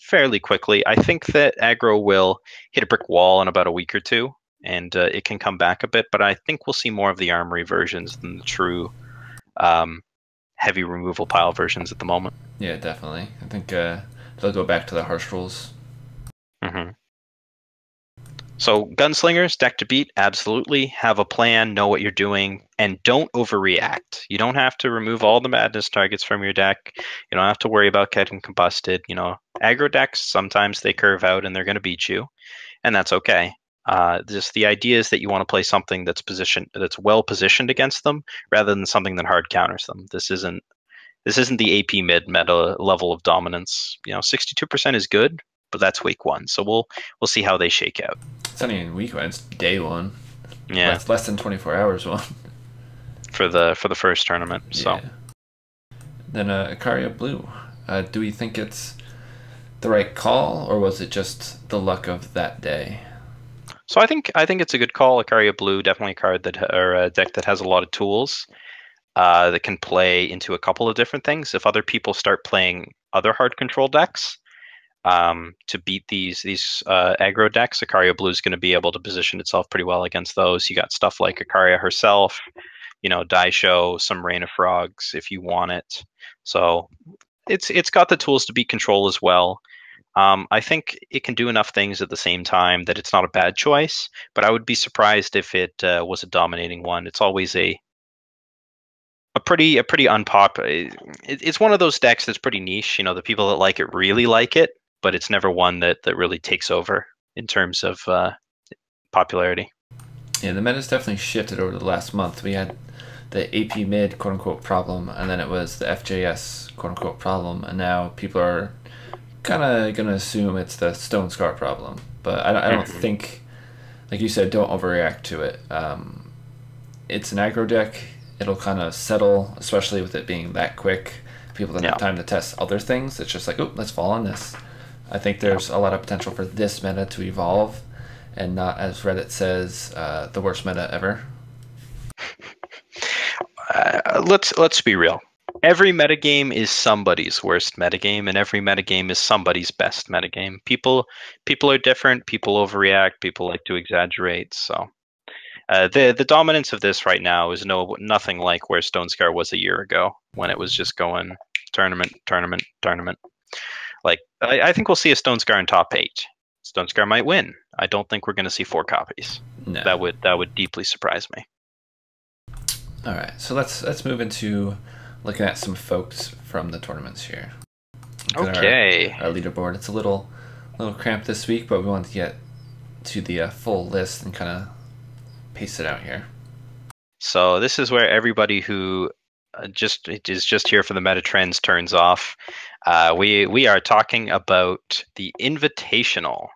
fairly quickly. I think that aggro will hit a brick wall in about a week or two, and it can come back a bit, but I think we'll see more of the armory versions than the true heavy removal pile versions at the moment. Yeah, definitely. I think they'll go back to the harsh rules. Mm-hmm. So Gunslingers, deck to beat, absolutely. Have a plan, know what you're doing, and don't overreact. You don't have to remove all the madness targets from your deck. You don't have to worry about getting combusted. You know, aggro decks, sometimes they curve out and they're going to beat you, and that's okay. Just the idea is that you want to play something that's well positioned against them, rather than something that hard counters them. This isn't the AP mid meta level of dominance. You know, 62% is good, but that's week 1, so we'll see how they shake out. It's not even week 1; it's day 1. Yeah, it's less than 24 hours 1 for the first tournament. So then Icaria Blue. Do we think it's the right call, or was it just the luck of that day? So I think it's a good call. Icaria Blue, definitely a card or a deck that has a lot of tools that can play into a couple of different things. If other people start playing other hard control decks to beat these aggro decks, Icaria Blue is going to be able to position itself pretty well against those. You got stuff like Icaria herself, you know, Daisho, some Rain of Frogs if you want it. So it's got the tools to beat control as well. I think it can do enough things at the same time that it's not a bad choice, but I would be surprised if it was a dominating one. It's always a pretty unpopular. It's one of those decks that's pretty niche. You know, the people that like it really like it, but it's never one that really takes over in terms of popularity. Yeah, the meta's definitely shifted over the last month. We had the AP mid quote unquote problem, and then it was the FJS quote unquote problem, and now people are kind of gonna assume it's the Stonescar problem. But I don't think, like you said, don't overreact to it. It's an aggro deck. It'll kind of settle, especially with it being that quick. People don't have time to test other things. It's just like, oh, let's fall on this. I think there's a lot of potential for this meta to evolve, and not, as Reddit says, the worst meta ever. Let's be real. Every metagame is somebody's worst metagame, and every metagame is somebody's best metagame. People are different. People overreact. People like to exaggerate. So the dominance of this right now is nothing like where Stonescar was a year ago, when it was just going tournament. Like I think we'll see a Stonescar in top 8. Stonescar might win. I don't think we're going to see 4 copies. No. That would deeply surprise me. All right, so let's move into looking at some folks from the tournaments here. Okay. Our leaderboard. It's a little cramped this week, but we wanted to get to the full list and kind of paste it out here. So this is where everybody who is just here for the meta trends turns off. We are talking about the Invitational.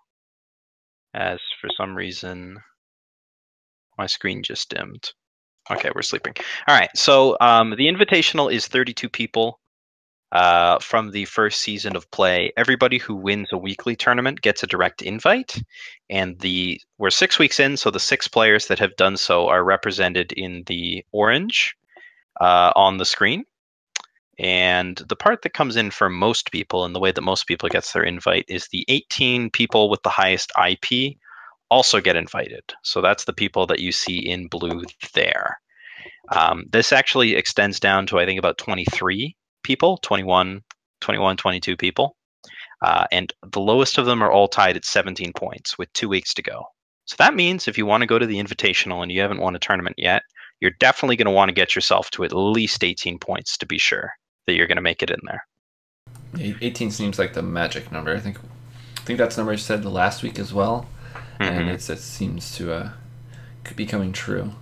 As for some reason, my screen just dimmed. Okay, we're sleeping. All right, so the Invitational is 32 people from the first season of play. Everybody who wins a weekly tournament gets a direct invite, and we're 6 weeks in, so the 6 players that have done so are represented in the orange. on the screen. And the part that comes in for most people, and the way that most people gets their invite, is the 18 people with the highest IP also get invited. So that's the people that you see in blue there. This actually extends down to, I think, about 23 people, 21, 22 people. And the lowest of them are all tied at 17 points with 2 weeks to go. So that means if you want to go to the Invitational and you haven't won a tournament yet, you're definitely going to want to get yourself to at least 18 points to be sure that you're going to make it in there. 18 seems like the magic number. I think that's the number I said last week as well, and it seems to be coming true.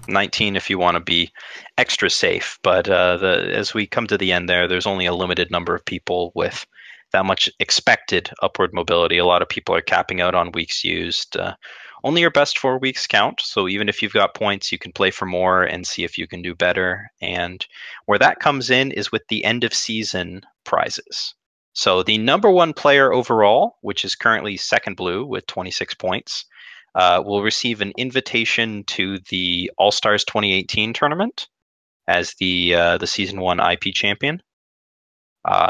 19 if you want to be extra safe, but as we come to the end there's only a limited number of people with that much expected upward mobility. A lot of people are capping out on weeks used. Only your best 4 weeks count, so even if you've got points, you can play for more and see if you can do better. And where that comes in is with the end of season prizes. So the number 1 player overall, which is currently second blue with 26 points, will receive an invitation to the All-Stars 2018 tournament as the Season 1 IP champion.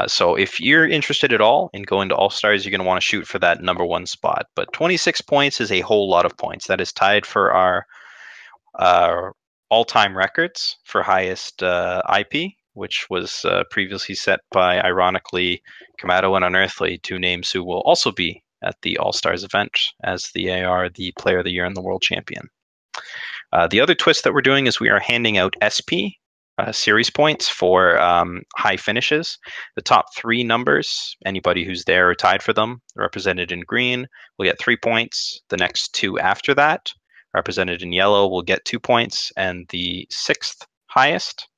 So if you're interested at all in going to All-Stars, you're going to want to shoot for that number 1 spot. But 26 points is a whole lot of points. That is tied for our all-time records for highest IP, which was previously set by, ironically, Kamado and Unearthly, 2 names who will also be at the All-Stars event as they are the Player of the Year and the World Champion. The other twist that we're doing is we are handing out SP series points for high finishes. The top 3 numbers, anybody who's there or tied for them, represented in green, will get 3 points. The next 2 after that, represented in yellow, will get 2 points. And the 6th highest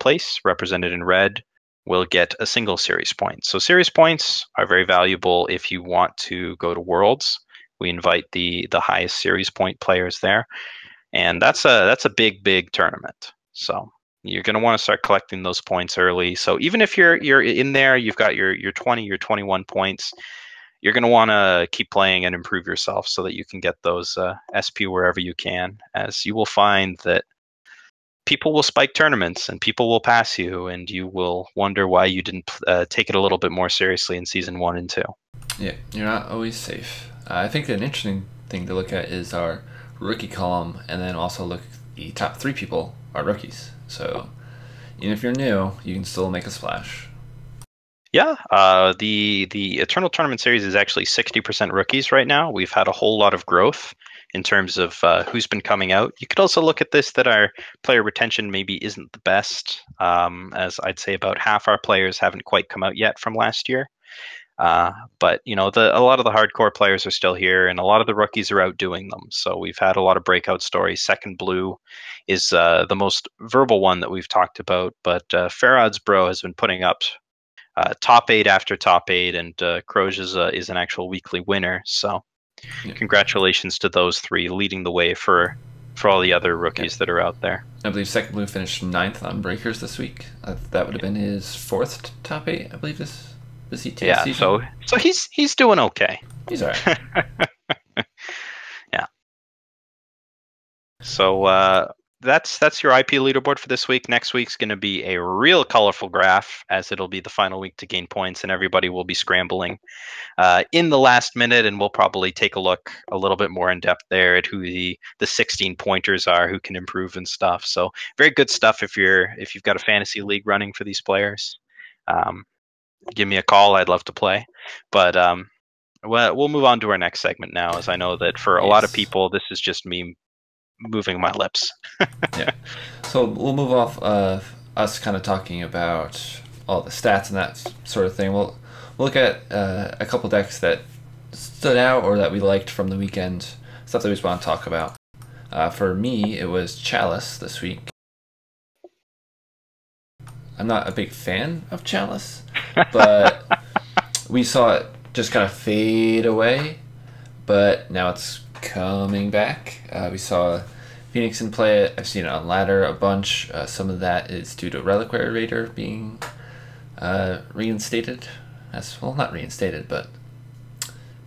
place, represented in red, will get a single series point. So series points are very valuable if you want to go to Worlds. We invite the highest series point players there. And that's a big tournament. So you're going to want to start collecting those points early. So even if you're in there, you've got your 20, your 21 points, you're going to want to keep playing and improve yourself so that you can get those SP wherever you can, as you will find that people will spike tournaments and people will pass you, and you will wonder why you didn't take it a little bit more seriously in Season 1 and 2. Yeah, you're not always safe. I think an interesting thing to look at is our rookie column, and then also look the top 3 people are rookies. So even if you're new, you can still make a splash. Yeah, the Eternal Tournament Series is actually 60% rookies right now. We've had a whole lot of growth in terms of who's been coming out. You could also look at this that our player retention maybe isn't the best, as I'd say about half our players haven't quite come out yet from last year. But you know, a lot of the hardcore players are still here, and a lot of the rookies are outdoing them. So we've had a lot of breakout stories. Second Blue is the most verbal one that we've talked about, but Fair Odds Bro has been putting up top 8 after top 8, and Croge is an actual weekly winner. So congratulations to those 3 leading the way for all the other rookies that are out there. I believe Second Blue finished 9th on Breakers this week. That would have been his 4th top 8, I believe, this ETS season. So he's doing okay. He's all right. Yeah. So that's your IP leaderboard for this week. Next week's going to be a real colorful graph, as it'll be the final week to gain points, and everybody will be scrambling in the last minute, and we'll probably take a look a little bit more in depth there at who the 16 pointers are, who can improve and stuff. So very good stuff if you've got a fantasy league running for these players. Give me a call. I'd love to play. But we'll move on to our next segment now, as I know that for a lot of people, this is just me moving my lips. Yeah. So we'll move off us kind of talking about all the stats and that sort of thing. We'll look at a couple decks that stood out or that we liked from the weekend, stuff that we just want to talk about. For me, it was Chalice this week. I'm not a big fan of Chalice, but we saw it just kind of fade away, but now it's coming back. We saw Phoenix in play it. I've seen it on Ladder a bunch. Some of that is due to Reliquary Raider being reinstated. Well, not reinstated, but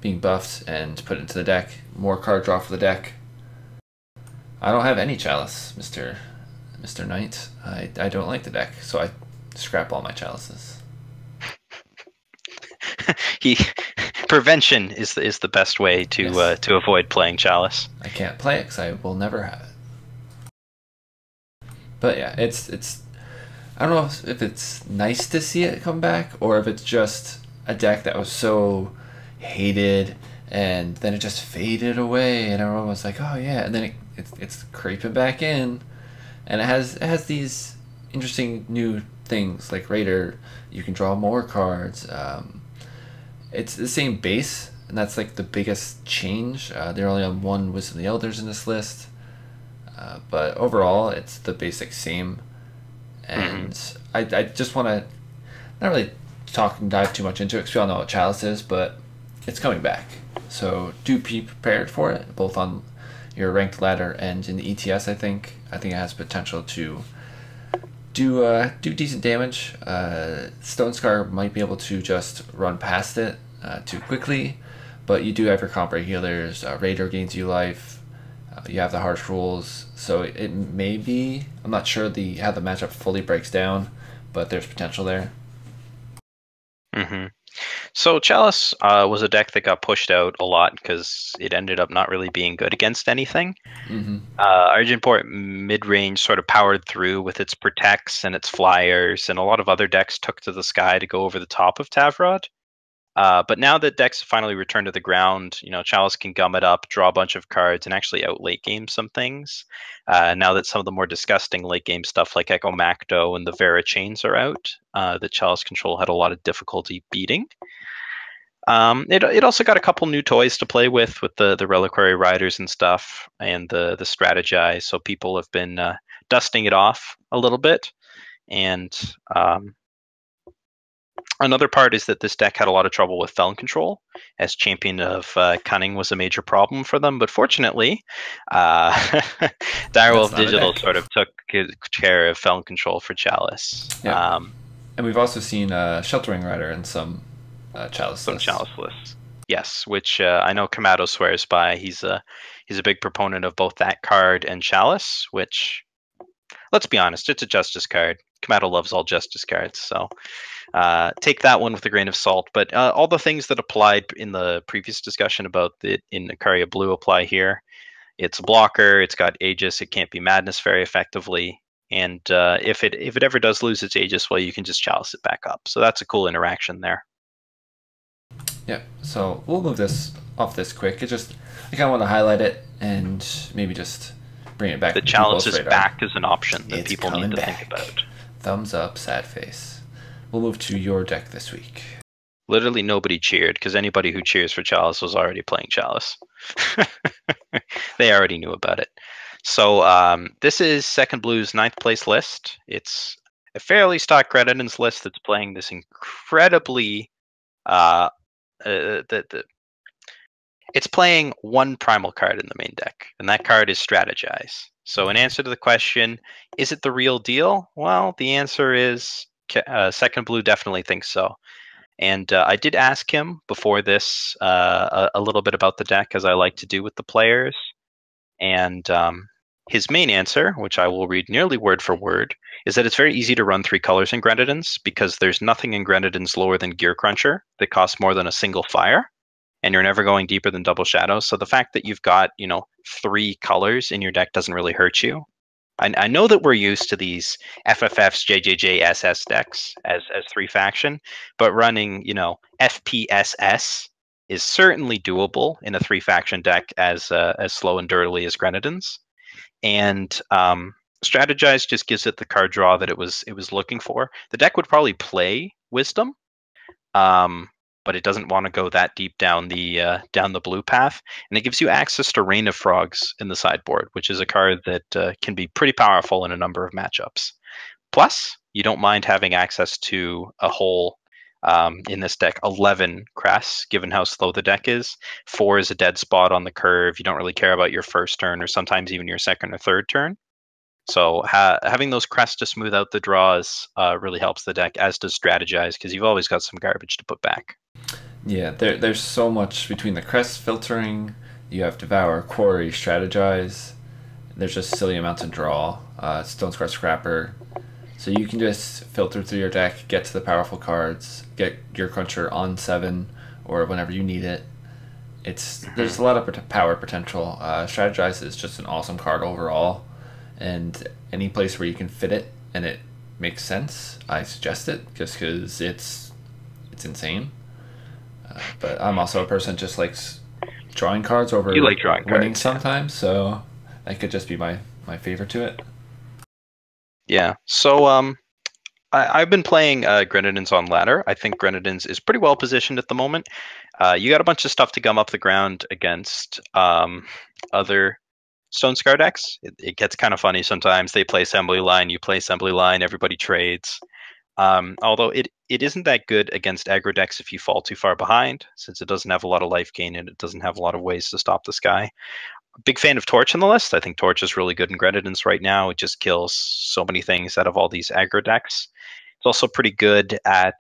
being buffed and put into the deck. More card draw for the deck. I don't have any Chalice, Mr. Mr. Knight. I don't like the deck, so I scrap all my chalices. he prevention is the best way to Yes. to avoid playing Chalice. I can't play it because I will never have it. But yeah, it's. I don't know if it's nice to see it come back or if it's just a deck that was so hated and then it just faded away and everyone was like, oh yeah, and then it's creeping back in, and it has these interesting new things like Raider. You can draw more cards. It's the same base, and that's like the biggest change. They're only on one Wisdom of the Elders in this list, but overall it's the basic same. And I just want to not really talk and dive too much into it because we all know what Chalice is, but it's coming back. So do be prepared for it, both on your ranked ladder and in the ETS. I think it has potential to do decent damage. Stonescar might be able to just run past it too quickly, but you do have your combo healers. Raider gains you life. You have the harsh rules, so it may be. I'm not sure how the matchup fully breaks down, but there's potential there. So Chalice was a deck that got pushed out a lot because it ended up not really being good against anything. Argenport mid-range sort of powered through with its protects and its flyers, and a lot of other decks took to the sky to go over the top of Tavrod. But now that decks finally returned to the ground, Chalice can gum it up, draw a bunch of cards, and actually out late game some things. Now that some of the more disgusting late game stuff like Echo Macdo and the Vera Chains are out, that Chalice Control had a lot of difficulty beating. It also got a couple new toys to play with the Reliquary Riders and stuff, and the Strategize. So people have been dusting it off a little bit, and another part is that this deck had a lot of trouble with Felon Control, as Champion of Cunning was a major problem for them. But fortunately, Direwolf Digital sort of took care of Felon Control for Chalice. Yeah. And we've also seen Sheltering Rider in some Chalice lists. Chalice lists. Yes, which I know Kamato swears by. He's a big proponent of both that card and Chalice, which, let's be honest, it's a Justice card. Kamato loves all Justice cards, so take that one with a grain of salt. But all the things that applied in the previous discussion about it in Ikaria Blue apply here. It's a blocker, it's got Aegis, it can't be Madness very effectively, and if it ever does lose its Aegis, well, you can just Chalice it back up. So that's a cool interaction there. Yeah, so we'll move this off this quick. I kind of want to highlight it and maybe just bring it back. The Chalice is back as an option that people need to think about. Thumbs up, sad face. We'll move to your deck this week. Literally nobody cheered because anybody who cheers for Chalice was already playing Chalice. They already knew about it. So this is Second Blue's 9th place list. It's a fairly stock Creditance list that's playing this incredibly it's playing one primal card in the main deck, and that card is Strategize. So in answer to the question, is it the real deal? Well, the answer is Second Blue definitely thinks so. And I did ask him before this a little bit about the deck, as I like to do with the players. And his main answer, which I will read nearly word for word, is that it's very easy to run 3 colors in Grenadins because there's nothing in Grenadins lower than Gear Cruncher that costs more than a single fire, and you're never going deeper than Double Shadows. So the fact that you've got 3 colors in your deck doesn't really hurt you. I know that we're used to these FFFs, JJJ, SS decks as 3 faction, but running FPSS is certainly doable in a 3 faction deck as slow and dirtily as Grenadins. And Strategize just gives it the card draw that it was looking for. The deck would probably play Wisdom, but it doesn't want to go that deep down the blue path, and it gives you access to Rain of Frogs in the sideboard, which is a card that can be pretty powerful in a number of matchups. Plus, you don't mind having access to a whole in this deck 11 crests, given how slow the deck is. 4 is a dead spot on the curve. You don't really care about your first turn, or sometimes even your second or third turn. So having those crests to smooth out the draws really helps the deck, as does Strategize, because you've always got some garbage to put back. Yeah, there's so much between the crest filtering. You have Devour, Quarry, Strategize. there's just silly amounts of draw. Stonescar Scrapper. So you can just filter through your deck, get to the powerful cards, get your cruncher on 7 or whenever you need it. There's a lot of power potential. Strategize is just an awesome card overall, and any place where you can fit it and it makes sense, I suggest it just because it's insane. But I'm also a person that just likes drawing cards over You like drawing winning cards, sometimes, so that could just be my favor to it. Yeah. So I've been playing Grenadins on ladder. I think Grenadins is pretty well positioned at the moment. You got a bunch of stuff to gum up the ground against other Stonescar decks. It gets kind of funny sometimes. They play assembly line, you play assembly line, everybody trades. Although it isn't that good against aggro decks if you fall too far behind, since it doesn't have a lot of life gain and it doesn't have a lot of ways to stop this guy. Big fan of Torch in the list. I think Torch is really good in Grenadins right now. It just kills so many things out of all these aggro decks. It's also pretty good at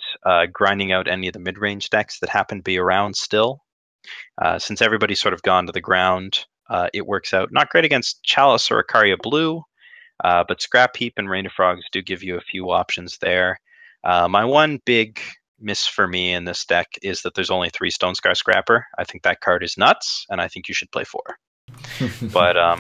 grinding out any of the mid-range decks that happen to be around still. Since everybody's sort of gone to the ground, it works out. Not great against Chalice or Icaria Blue, but Scrap Heap and Rain of Frogs do give you a few options there. My one big miss for me in this deck is that there's only 3 Stonescar Scrapper. I think that card is nuts, and I think you should play 4. But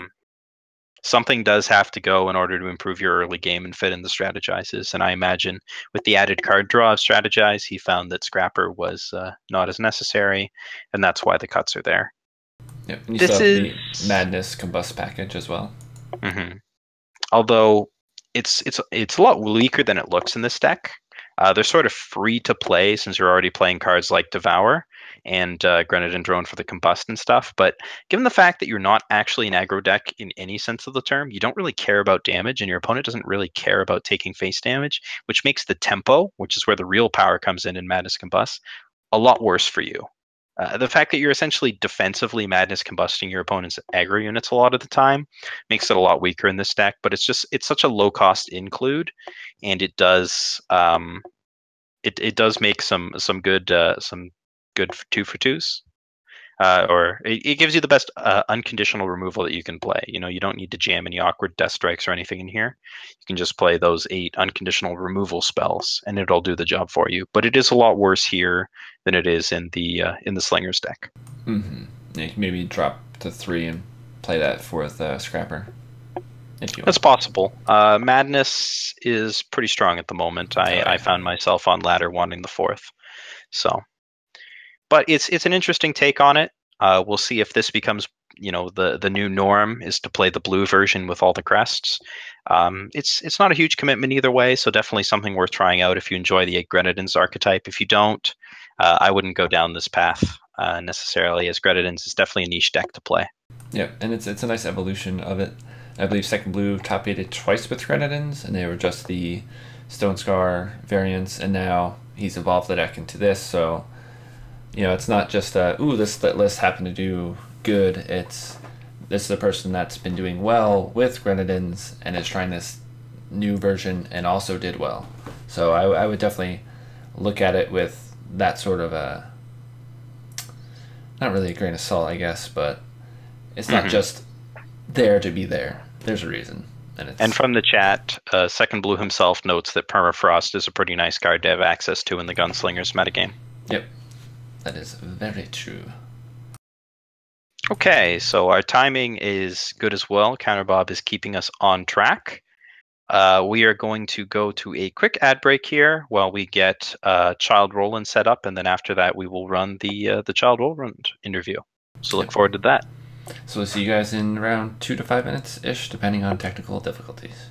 something does have to go in order to improve your early game and fit in the strategizes. And I imagine with the added card draw of strategize, he found that Scrapper was not as necessary, and that's why the cuts are there. Yep, and you still have the Madness Combust package as well. Mm-hmm. Although it's a lot weaker than it looks in this deck. They're sort of free to play since you're already playing cards like Devour and Grenadin Drone for the Combust and stuff. But given the fact that you're not actually an aggro deck in any sense of the term, you don't really care about damage, and your opponent doesn't really care about taking face damage, which makes the tempo, which is where the real power comes in Madness Combust, a lot worse for you. The fact that you're essentially defensively Madness Combusting your opponent's aggro units a lot of the time makes it a lot weaker in this deck, but it's such a low cost include, and it does it does make some good 2-for-2s. Or it gives you the best unconditional removal that you can play. You know, you don't need to jam any awkward death strikes or anything in here. You can just play those 8 unconditional removal spells, and it'll do the job for you. But it is a lot worse here than it is in the Slingers deck. Mm-hmm. Yeah, you can maybe drop to 3 and play that 4th Scrapper. That's possible. Madness is pretty strong at the moment. I found myself on ladder wanting the 4th. So. But it's an interesting take on it. We'll see if this becomes, the new norm is to play the blue version with all the crests. It's not a huge commitment either way, so definitely something worth trying out if you enjoy the Grenadins archetype. If you don't, I wouldn't go down this path necessarily, as Grenadins is definitely a niche deck to play. Yeah, and it's a nice evolution of it. I believe Second Blue top-8'd twice with Grenadins, and they were just the Stonescar variants, and now he's evolved the deck into this, so it's not just this list happened to do good. This is a person that's been doing well with Grenadins and is trying this new version and also did well. So I would definitely look at it with that sort of not really a grain of salt, I guess, but it's not just there to be there. There's a reason. And from the chat, Second Blue himself notes that Permafrost is a pretty nice card to have access to in the Gunslingers metagame. Yep. That is very true. Okay, so our timing is good as well. Counterbob is keeping us on track. We are going to go to a quick ad break here while we get childroland set up, and then after that we will run the childroland interview. So look forward to that. So we'll see you guys in around 2 to 5 minutes-ish, depending on technical difficulties.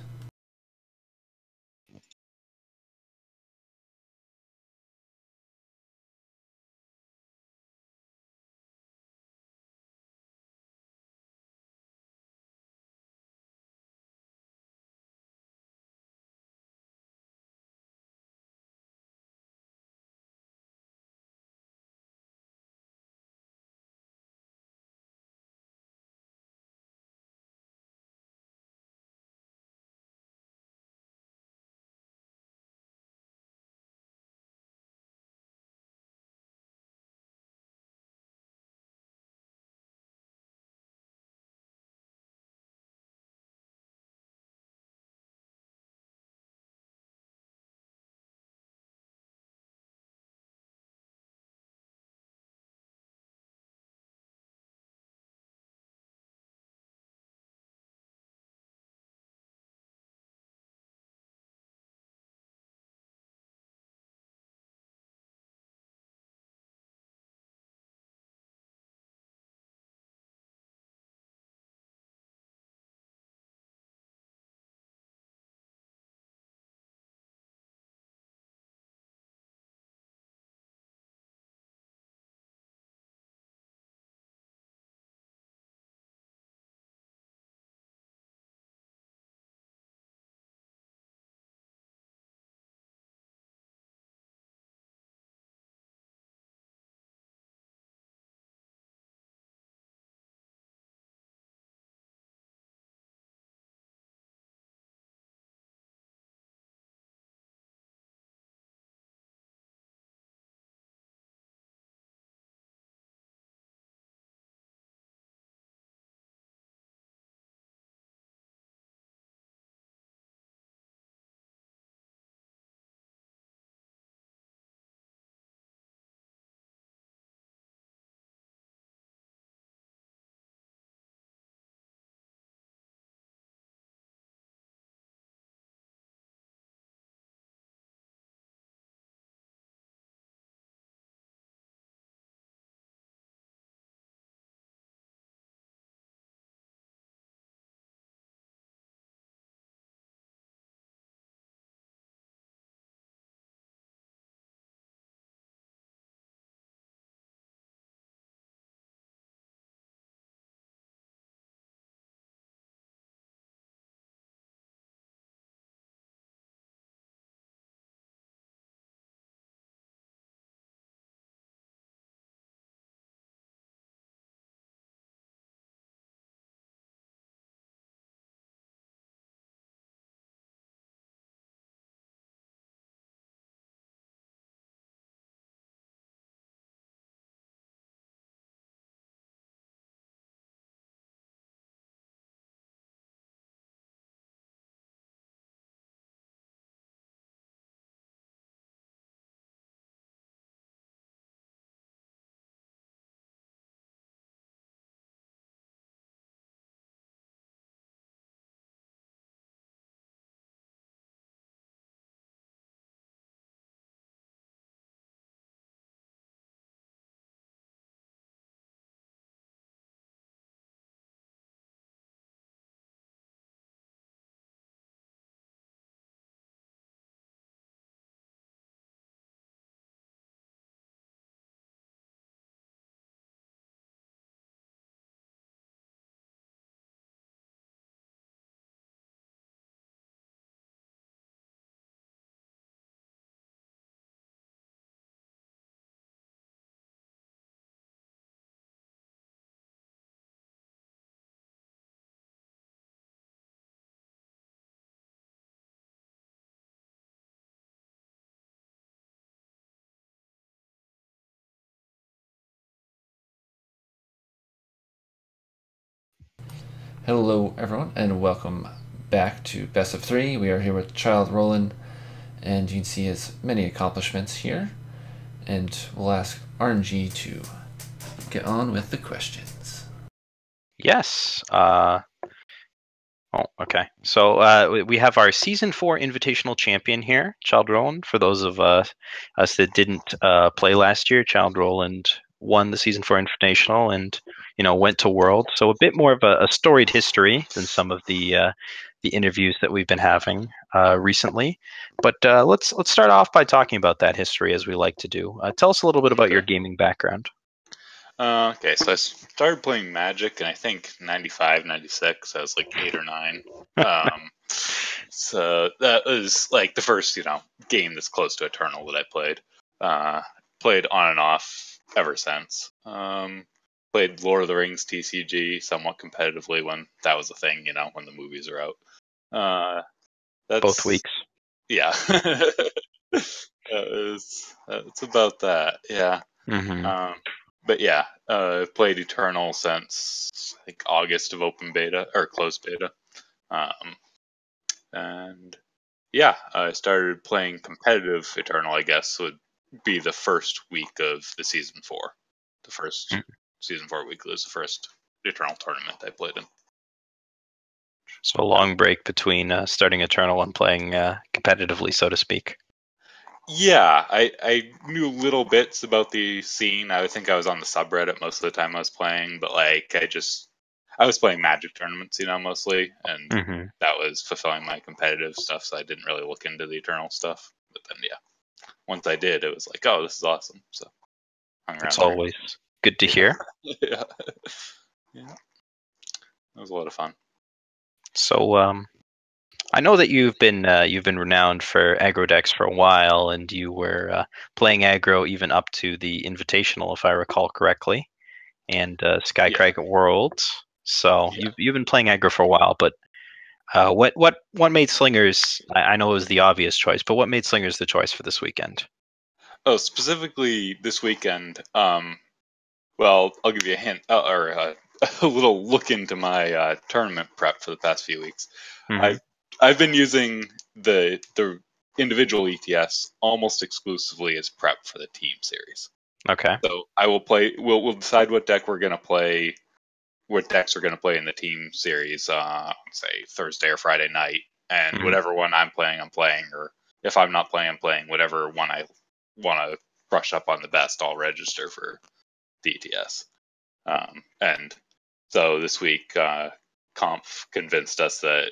Hello, everyone, and welcome back to Best of Three. We are here with childroland, and you can see his many accomplishments here. And we'll ask RNGee to get on with the questions. Yes. Okay. So we have our Season 4 Invitational Champion here, childroland. For those of us that didn't play last year, childroland won the Season 4 Invitational and, went to World. So a bit more of a storied history than some of the interviews that we've been having recently. But let's start off by talking about that history, as we like to do. Tell us a little bit about your gaming background. Okay, so I started playing Magic, and I think 95, 96, I was like 8 or 9. So that was like the first, game that's close to Eternal that I played. Played on and off ever since. Played Lord of the Rings TCG somewhat competitively when that was a thing, when the movies are out. That's, Both weeks. Yeah. It's about that, yeah. Mm-hmm. But yeah, I've played Eternal since I think August of open beta or closed beta, and yeah, I started playing competitive Eternal. I guess would be the first week of the season 4. The first season 4 week was the first Eternal tournament I played in. So a long break between starting Eternal and playing competitively, so to speak. Yeah, I knew little bits about the scene. I think I was on the subreddit most of the time I was playing, but like I was playing Magic tournaments, mostly, and that was fulfilling my competitive stuff, so I didn't really look into the Eternal stuff. But then, yeah, once I did, it was like, oh, this is awesome. So hung around. It's always good to hear. Yeah, yeah, it was a lot of fun. So, I know that you've been renowned for aggro decks for a while, and you were playing aggro even up to the Invitational, if I recall correctly, and Skycrack Worlds. So you've been playing aggro for a while, but what made Slingers? I know it was the obvious choice, but what made Slingers the choice for this weekend? Oh, specifically this weekend. Well, I'll give you a hint or a little look into my tournament prep for the past few weeks. I've been using the individual ETS almost exclusively as prep for the team series. Okay. So I will play. We'll decide what deck we're gonna play, what decks we're gonna play in the team series. Say Thursday or Friday night, and whatever one I'm playing, or if I'm not playing, I'm playing whatever one I want to brush up on the best. I'll register for the ETS. And so this week, Conf convinced us that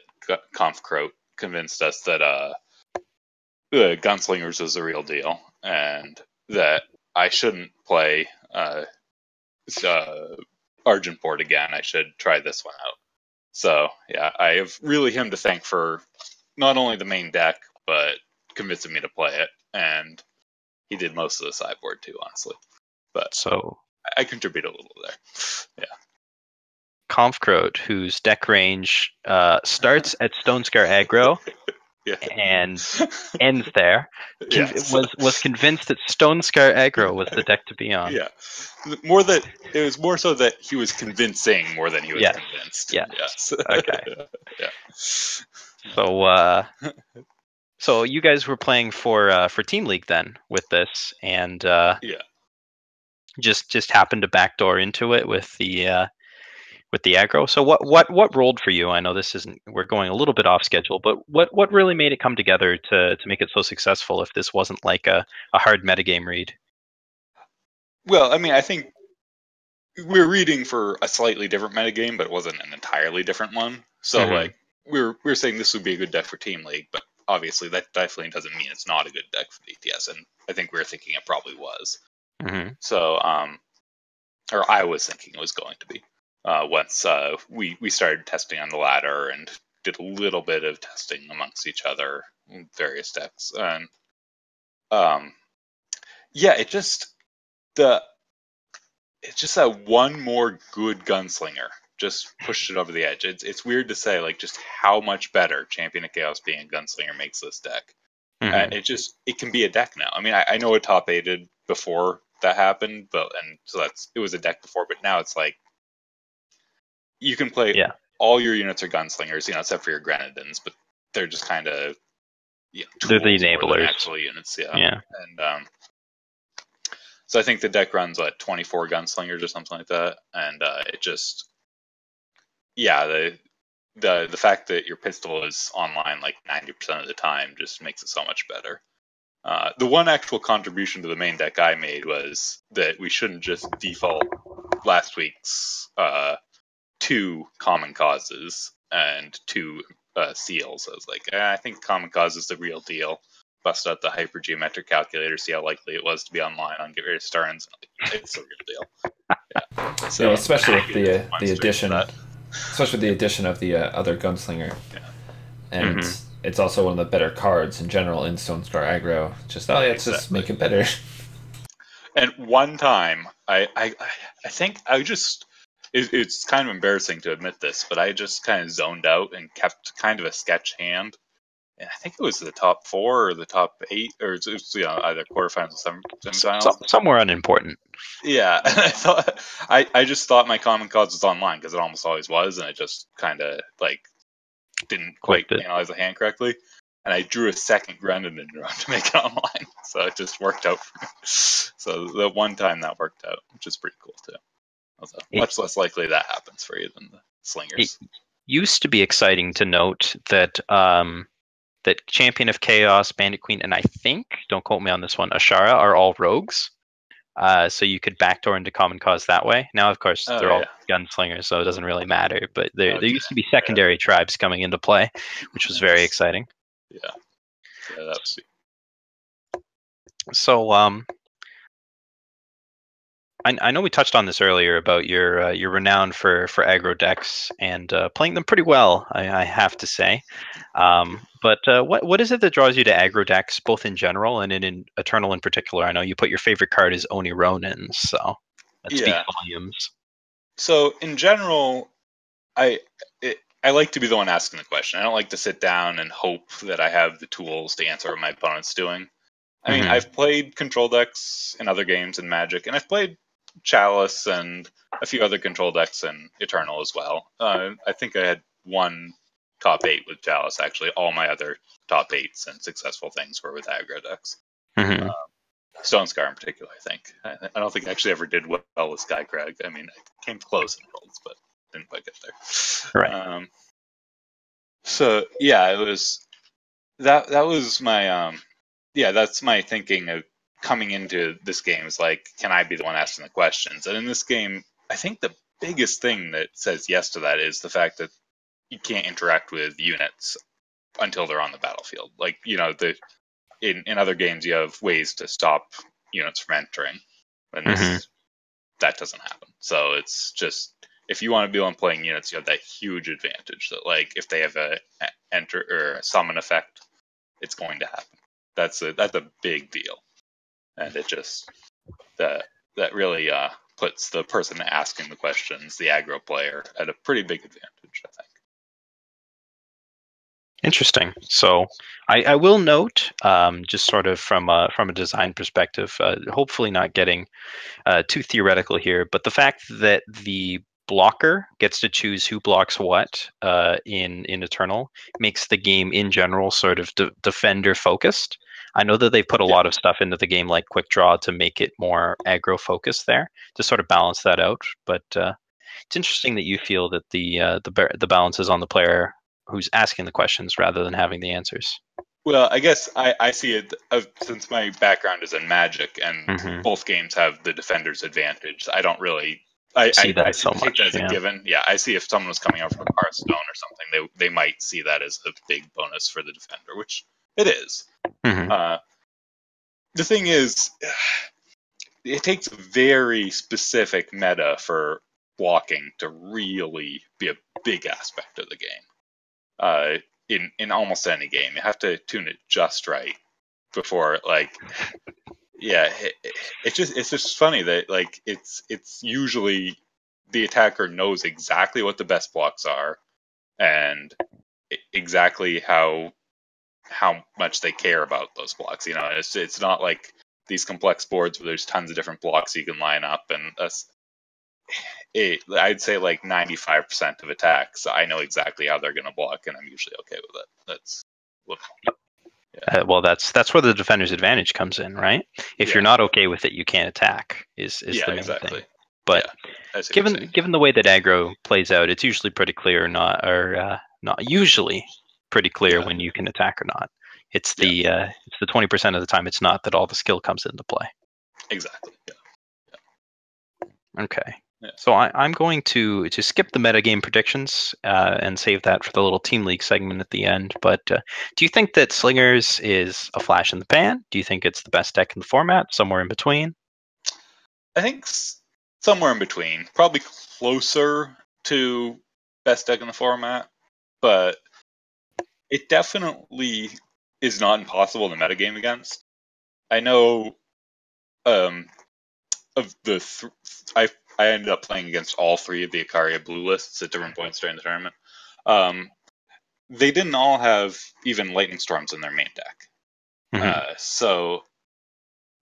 Gunslingers is the real deal, and that I shouldn't play Argentport again. I should try this one out. So yeah, I have really him to thank for not only the main deck, but convincing me to play it, and he did most of the sideboard too, honestly. But so I contribute a little there. Yeah. Confcroat, whose deck range starts at Stonescar Aggro and ends there, was convinced that Stonescar Aggro was the deck to be on. Yeah, it was more so that he was convincing more than he was convinced. Yes. Okay. So you guys were playing for Team League then with this, and just happened to backdoor into it with the aggro. So what rolled for you? I know we're going a little bit off schedule, but what really made it come together to make it so successful if this wasn't like a hard metagame read? Well, I mean, I think we're reading for a slightly different metagame, but it wasn't an entirely different one. So like we're saying this would be a good deck for Team League, but obviously that definitely doesn't mean it's not a good deck for ETS, and I think we were thinking it probably was. So or I was thinking it was going to be. Once we started testing on the ladder and did a little bit of testing amongst each other in various decks, and it's just that one more good gunslinger just pushed it over the edge. It's weird to say, like, just how much better Champion of Chaos being a gunslinger makes this deck. It can be a deck now. I mean, I know it top 8'd before that happened, it was a deck before, but now it's like you can play all your units are gunslingers, except for your grenadins, but they're just kind of they're the tools more than enablers. actual units. Yeah. And so I think the deck runs 24 gunslingers or something like that, and it just the fact that your pistol is online 90% of the time just makes it so much better. The one actual contribution to the main deck I made was that we shouldn't just default last week's 2 common causes and 2 seals. I was like, I think common cause is the real deal. Bust out the hypergeometric calculator, see how likely it was to be online on Get Various Turns. It's the real deal. Yeah. So especially with the addition, especially with the addition of the other gunslinger, and it's also one of the better cards in general in Stonescar aggro. Just just make it better. And one time, I think I just it's kind of embarrassing to admit this, but I just kind of zoned out and kept kind of a sketch hand. And I think it was the top 4 or the top 8, or it was, either quarterfinals or semifinals. Somewhere unimportant. Yeah, I just thought my common cause was online because it almost always was, and I just kind of didn't quite analyze the hand correctly, and I drew a second Grenadin to make it online, so it just worked out for me. So the one time that worked out, which is pretty cool too. Also, much less likely that happens for you than the slingers. It used to be exciting to note that that Champion of Chaos, Bandit Queen, and I think, don't quote me on this one, Ashara are all rogues. So you could backdoor into common cause that way. Now, of course, they're all gunslingers, so it doesn't really matter. But there used to be secondary tribes coming into play, which was very exciting. Yeah, that's sweet. So, I know we touched on this earlier about your renown for aggro decks and playing them pretty well, I have to say. But what is it that draws you to aggro decks, both in general and in Eternal in particular? I know you put your favorite card is Oni Ronin, so that speaks volumes. So in general, I like to be the one asking the question. I don't like to sit down and hope that I have the tools to answer what my opponent's doing. I mean, I've played control decks in other games in Magic, and I've played Chalice and a few other control decks in Eternal as well. I think I had one top 8 with Chalice, actually. All my other top 8s and successful things were with aggro decks. Stonescar in particular, I think. I don't think I actually ever did well with Skycrag. I mean, I came close in Worlds, but didn't quite get there. Right. So, yeah, it was... That was my... that's my thinking of coming into this game is can I be the one asking the questions? And in this game, I think the biggest thing that says yes to that is the fact that you can't interact with units until they're on the battlefield. In other games, you have ways to stop units from entering, and that doesn't happen. So it's just, if you want to be on playing units, you have that huge advantage that if they have a enter or a summon effect, it's going to happen. That's a big deal, and it just that really puts the person asking the questions, the aggro player, at a pretty big advantage, I think. Interesting. So I will note, just sort of from a design perspective, hopefully not getting too theoretical here, but the fact that the blocker gets to choose who blocks what in Eternal makes the game in general sort of defender focused. I know that they've put a lot of stuff into the game like quick draw to make it more aggro focused there to sort of balance that out. But it's interesting that you feel that the balance is on the player who's asking the questions rather than having the answers. Well, I guess I see it, since my background is in Magic and both games have the defender's advantage. I don't really see that so take much that as a given. Yeah, I see if someone was coming out from a Hearthstone or something, they might see that as a big bonus for the defender, which it is. The thing is, it takes a very specific meta for blocking to really be a big aspect of the game. In almost any game, you have to tune it just right before it's just funny that it's usually the attacker knows exactly what the best blocks are and exactly how much they care about those blocks. It's not like these complex boards where there's tons of different blocks you can line up, and I'd say like 95% of attacks, I know exactly how they're going to block, and I'm usually okay with it. That's what. Yeah. Well, that's where the defender's advantage comes in, right? If you're not okay with it, you can't attack. Is the main exactly. thing. But given the way that aggro plays out, it's usually pretty clear, not usually pretty clear when you can attack or not. It's the 20% of the time it's not that all the skill comes into play. Exactly. Yeah. Okay. Yeah. So I'm going to skip the metagame predictions and save that for the little team league segment at the end. But do you think that Slingers is a flash in the pan? Do you think it's the best deck in the format? Somewhere in between? I think somewhere in between. Probably closer to best deck in the format, but it definitely is not impossible to metagame against. I know of the I ended up playing against all three of the Ikaria blue lists at different points during the tournament. They didn't all have even lightning storms in their main deck. So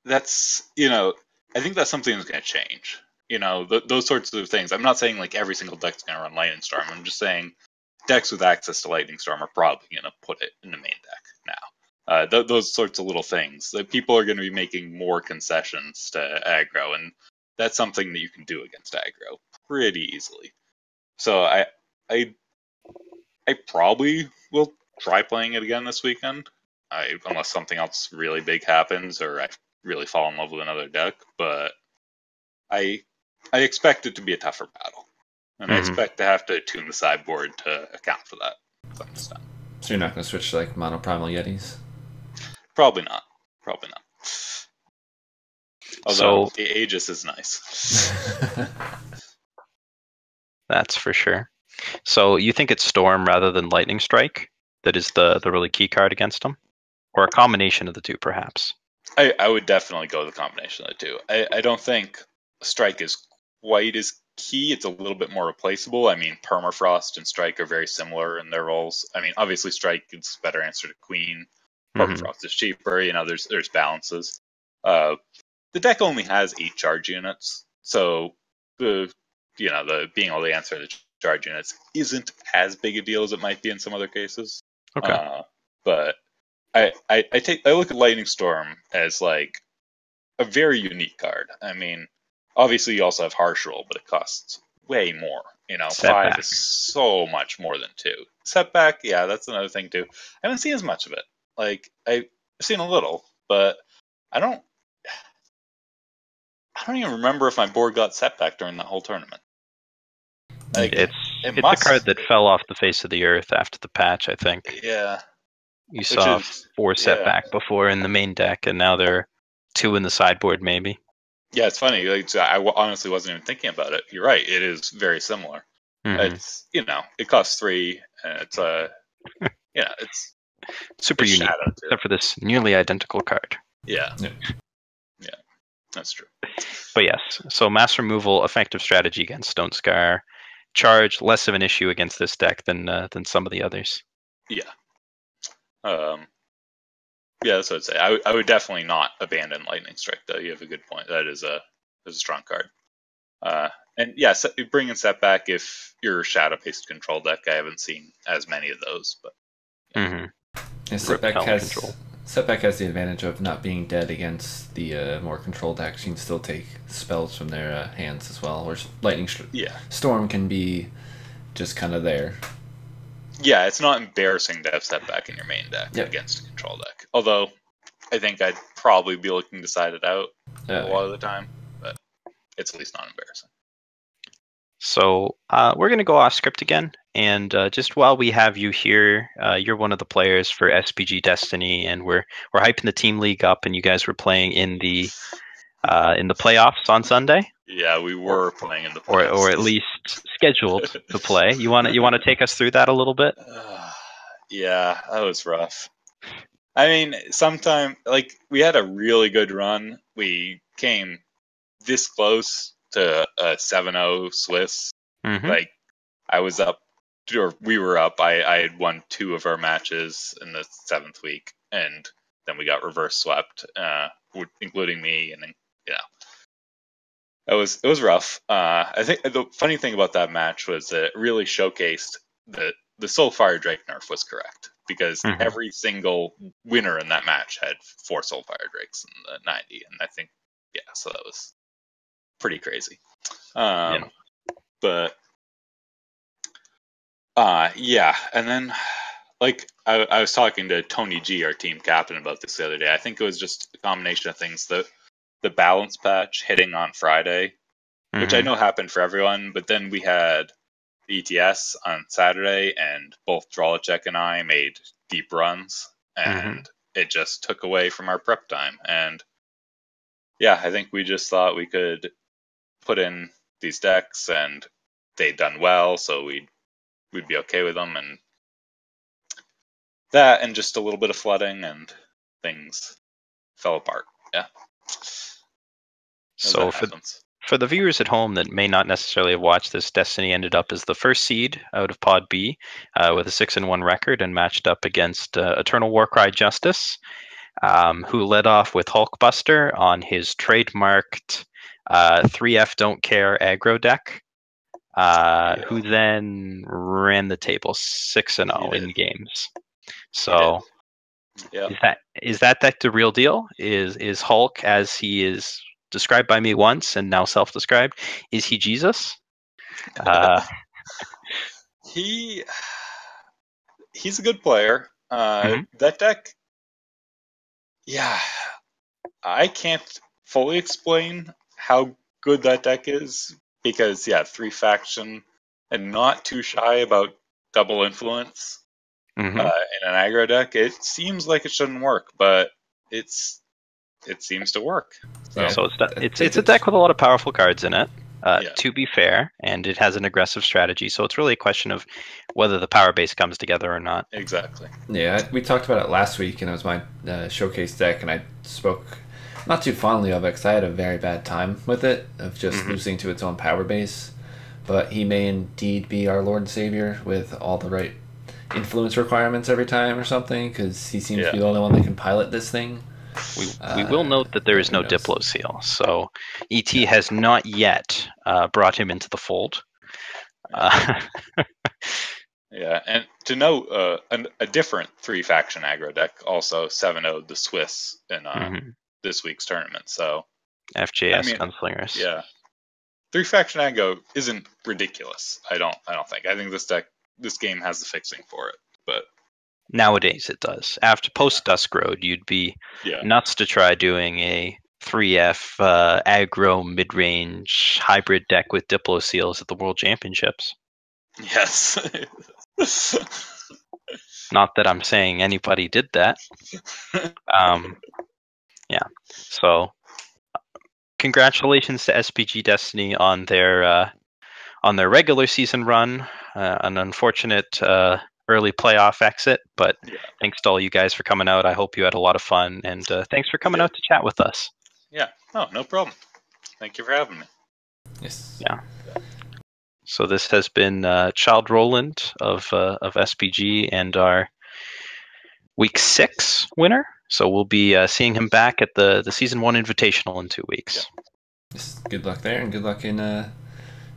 that's, I think that's something that's going to change. Those sorts of things. I'm not saying like every single deck's going to run lightning storm. I'm just saying decks with access to lightning storm are probably going to put it in the main deck now. Those sorts of little things that people are going to be making more concessions to aggro, and that's something that you can do against aggro pretty easily. So I probably will try playing it again this weekend, unless something else really big happens or I really fall in love with another deck. But I expect it to be a tougher battle, and I expect to have to tune the sideboard to account for that to some extent. So you're not going to switch to like monoprimal Yetis? Probably not. Although Aegis is nice. That's for sure. So you think it's Storm rather than Lightning Strike that is the really key card against them? Or a combination of the two, perhaps? I would definitely go with a combination of the two. I don't think Strike is quite as key. It's a little bit more replaceable. I mean, Permafrost and Strike are very similar in their roles. I mean, obviously Strike is a better answer to Queen. Permafrost is cheaper. There's balances. The deck only has 8 charge units, so the being able to answer the charge units isn't as big a deal as it might be in some other cases. Okay. But I look at Lightning Storm as like a very unique card. I mean, obviously you also have Harsh Roll, but it costs way more. Setback. 5 is so much more than 2. Setback, yeah, that's another thing too. I haven't seen as much of it. Like I've seen a little, but I don't even remember if my board got Setback during that whole tournament. Like, it's a card that fell off the face of the earth after the patch, I think. Yeah. You saw 4 Setback before in the main deck, and now there are 2 in the sideboard, maybe. Yeah, it's funny. Like, I honestly wasn't even thinking about it. You're right. It is very similar. It's it costs 3, and it's it's super unique, except for this nearly identical card. Yeah, that's true. But yes, so mass removal, effective strategy against Stonescar. Charge, less of an issue against this deck than some of the others. Yeah. That's what I'd say. I would definitely not abandon Lightning Strike, though. You have a good point. That is a strong card. And yes, bring in Setback if you're a shadow-based control deck. I haven't seen as many of those, but yeah, Setback has the advantage of not being dead against the more control decks. You can still take spells from their hands as well. Or Lightning Storm can be just kind of there. Yeah, it's not embarrassing to have Setback in your main deck against a control deck. Although, I think I'd probably be looking to side it out a lot of the time, but it's at least not embarrassing. So we're going to go off script again, and just while we have you here, you're one of the players for SPG Destiny, and we're hyping the team league up, and you guys were playing in the playoffs on Sunday. Yeah, we were playing in the playoffs, or at least scheduled to play. You want to take us through that a little bit? Yeah, that was rough. I mean, we had a really good run. We came this close to a 7-0 Swiss. Like, I was up, or we were up. I had won 2 of our matches in the 7th week, and then we got reverse swept, including me, and it was rough. I think the funny thing about that match was that it really showcased that the Soulfire Drake nerf was correct, because every single winner in that match had 4 Soulfire Drakes in the 90, and I think so that was pretty crazy. But and then like I was talking to Tony G, our team captain, about this the other day. I think it was just a combination of things. The balance patch hitting on Friday, which I know happened for everyone, but then we had the ETS on Saturday, and both Drolicek and I made deep runs, and it just took away from our prep time. And I think we just thought we could put in these decks, and they'd done well, so we'd be okay with them, and that, and just a little bit of flooding, and things fell apart. So for the viewers at home that may not necessarily have watched this, Destiny ended up as the first seed out of Pod B with a 6-1 record, and matched up against Eternal Warcry Justice, who led off with Hulkbuster on his trademarked 3F Don't Care aggro deck, who then ran the table 6-0 in games. So is that deck the real deal? Is Hulk, as he is described by me once and now self-described, is he Jesus? He's a good player. That deck, I can't fully explain how good that deck is, because 3 faction and not too shy about double influence in an aggro deck. It seems like it shouldn't work, but it seems to work. So it's a deck with a lot of powerful cards in it, to be fair, and it has an aggressive strategy. So it's really a question of whether the power base comes together or not. Exactly. Yeah, we talked about it last week, and it was my showcase deck, and I spoke not too fondly of it because I had a very bad time with it, of just losing to its own power base. But he may indeed be our Lord and Savior with all the right influence requirements every time or something, because he seems to be the only one that can pilot this thing. We will note that there is no Diplo seal, so ET has not yet brought him into the fold. And to note, a different 3-faction aggro deck also 7-0'd the Swiss in this week's tournament. So FJS Gunslingers. 3-faction aggro isn't ridiculous. I don't think. I think this game has the fixing for it, but nowadays it does. After post Dusk Road, you'd be nuts to try doing a 3F aggro mid-range hybrid deck with Diplo seals at the World Championships. Yes. Not that I'm saying anybody did that. So congratulations to SPG Destiny on their regular season run. An unfortunate early playoff exit, but thanks to all you guys for coming out. I hope you had a lot of fun, and thanks for coming out to chat with us. No problem. Thank you for having me. Yes. So this has been childroland of SPG and our week 6 winner. So we'll be seeing him back at the season 1 invitational in 2 weeks. Yes, good luck there, and good luck in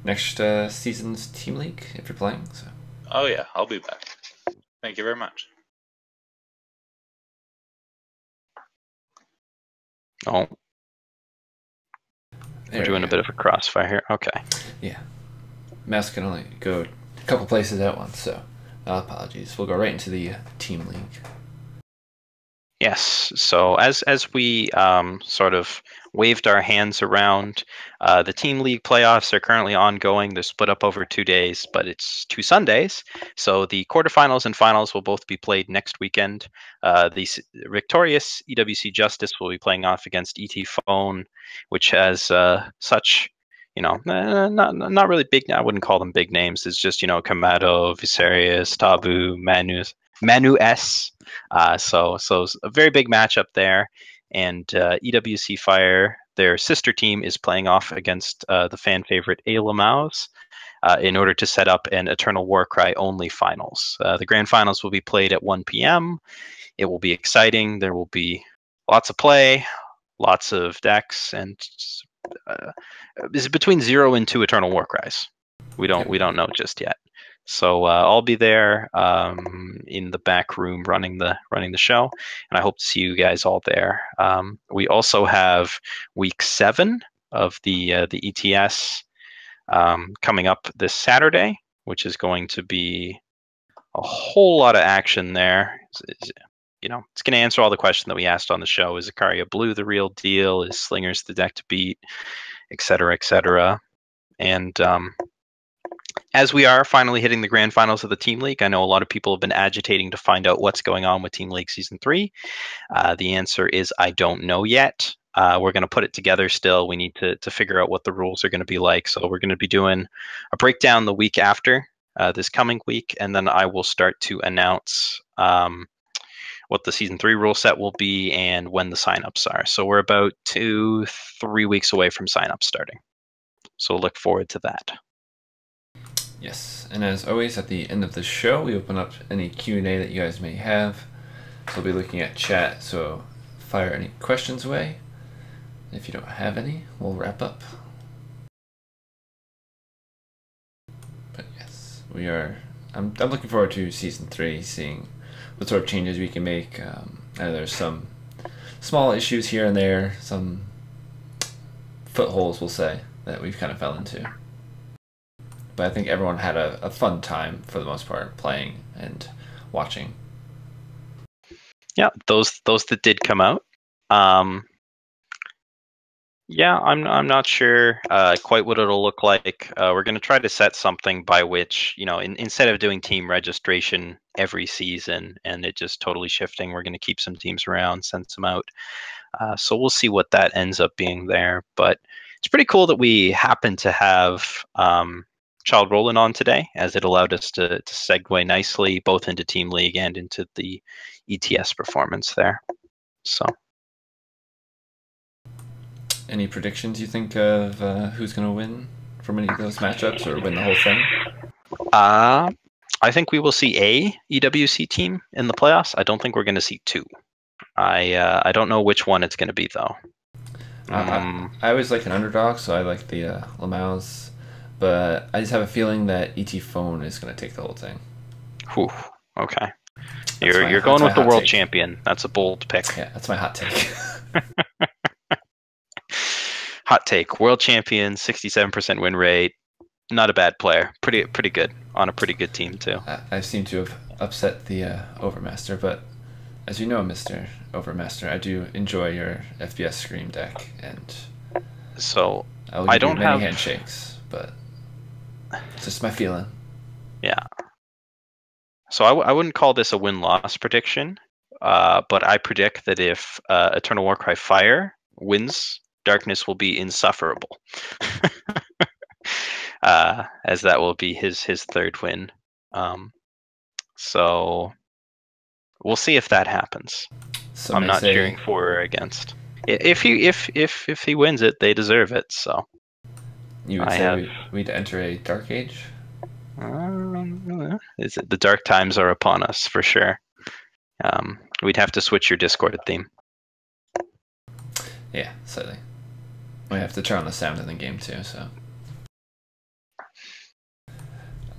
next season's team league if you're playing. So. Oh yeah, I'll be back. Thank you very much. Oh, we're doing a bit of a crossfire here. Okay. Yeah, mouse can only go a couple places at once, so apologies. We'll go right into the team league. Yes. So as we sort of waved our hands around, the team league playoffs are currently ongoing. They're split up over 2 days, but it's 2 Sundays. So the quarterfinals and finals will both be played next weekend. The victorious EWC Justice will be playing off against ET Phone, which has such, not really big. I wouldn't call them big names. It's just, Kamado, Viserius, Tabu, Manu S. So a very big matchup there. And EWC Fire, their sister team, is playing off against the fan favorite Ayla Mouse in order to set up an Eternal Warcry only finals. The grand finals will be played at 1 p.m. It will be exciting. There will be lots of play, lots of decks, and is between 0 and 2 Eternal Warcries. We don't know just yet. So I'll be there in the back room running the show, and I hope to see you guys all there. We also have week 7 of the ETS coming up this Saturday, which is going to be a whole lot of action there. It's going to answer all the questions that we asked on the show. Is Ikaria Blue the real deal? Is Slingers the deck to beat? Et cetera, et cetera. And as we are finally hitting the grand finals of the Team League, I know a lot of people have been agitating to find out what's going on with Team League Season 3. The answer is I don't know yet. We're going to put it together still. We need to figure out what the rules are going to be like. So we're going to be doing a breakdown the week after this coming week, and then I will start to announce what the Season 3 rule set will be and when the signups are. So we're about 2-3 weeks away from signups starting. So look forward to that. Yes, and as always, at the end of the show, we open up any Q&A that you guys may have. So we'll be looking at chat, so fire any questions away. If you don't have any, we'll wrap up. But yes, I'm looking forward to Season 3, seeing what sort of changes we can make. I know there's some small issues here and there, some footholes, we'll say, that we've kind of fell into. But I think everyone had a fun time, for the most part, playing and watching. Yeah, those that did come out. Yeah, I'm not sure quite what it'll look like. We're going to try to set something by which, instead of doing team registration every season and it just totally shifting, we're going to keep some teams around, send some out. So we'll see what that ends up being there. But it's pretty cool that we happen to have childroland on today, as it allowed us to segue nicely both into Team League and into the ETS performance there. So. Any predictions you think of who's going to win from any of those matchups or win the whole thing? I think we will see a EWC team in the playoffs. I don't think we're going to see 2. I don't know which one it's going to be, though. I always like an underdog, so I like the Lamaus. But I just have a feeling that ET Phone is going to take the whole thing. Whew, okay. You're going with the world champion. That's a bold pick. Yeah, that's my hot take. Hot take. World champion, 67% win rate. Not a bad player. Pretty good. On a pretty good team, too. I seem to have upset the Overmaster, but as you know, Mr. Overmaster, I do enjoy your FBS Scream deck, and so I don't have many handshakes, but it's just my feeling. Yeah. So I wouldn't call this a win-loss prediction, but I predict that if Eternal Warcry Fire wins, Darkness will be insufferable, as that will be his 3rd win. So we'll see if that happens. So I'm not cheering for or against. If he wins it, they deserve it. So you would say we'd enter a dark age. The dark times are upon us for sure. We'd have to switch your Discorded theme. Yeah, slightly. We have to turn on the sound in the game too. So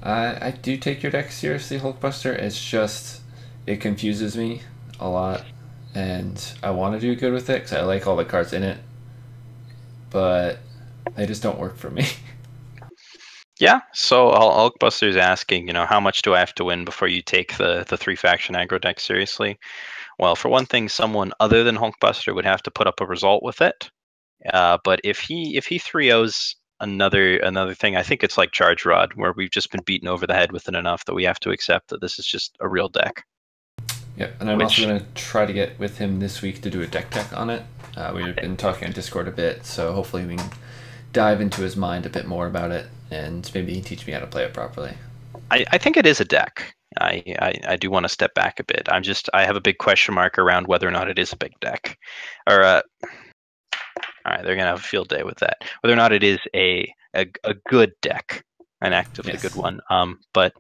I do take your deck seriously, Hulkbuster. It's just it confuses me a lot, and I want to do good with it because I like all the cards in it, but they just don't work for me. Yeah, so Hulkbuster's asking, how much do I have to win before you take the 3-faction aggro deck seriously? Well, for one thing, someone other than Hulkbuster would have to put up a result with it. But if he 3-0s another thing, I think it's like Charge Rod, where we've just been beaten over the head with it enough that we have to accept that this is just a real deck. Yeah, and I'm also going to try to get with him this week to do a deck on it. We've been talking on Discord a bit, so hopefully we can dive into his mind a bit more about it, and maybe he can teach me how to play it properly. I think it is a deck. I do want to step back a bit. I have a big question mark around whether or not it is a big deck. Or all right, they're gonna have a field day with that. Whether or not it is a good deck, an actively good one. But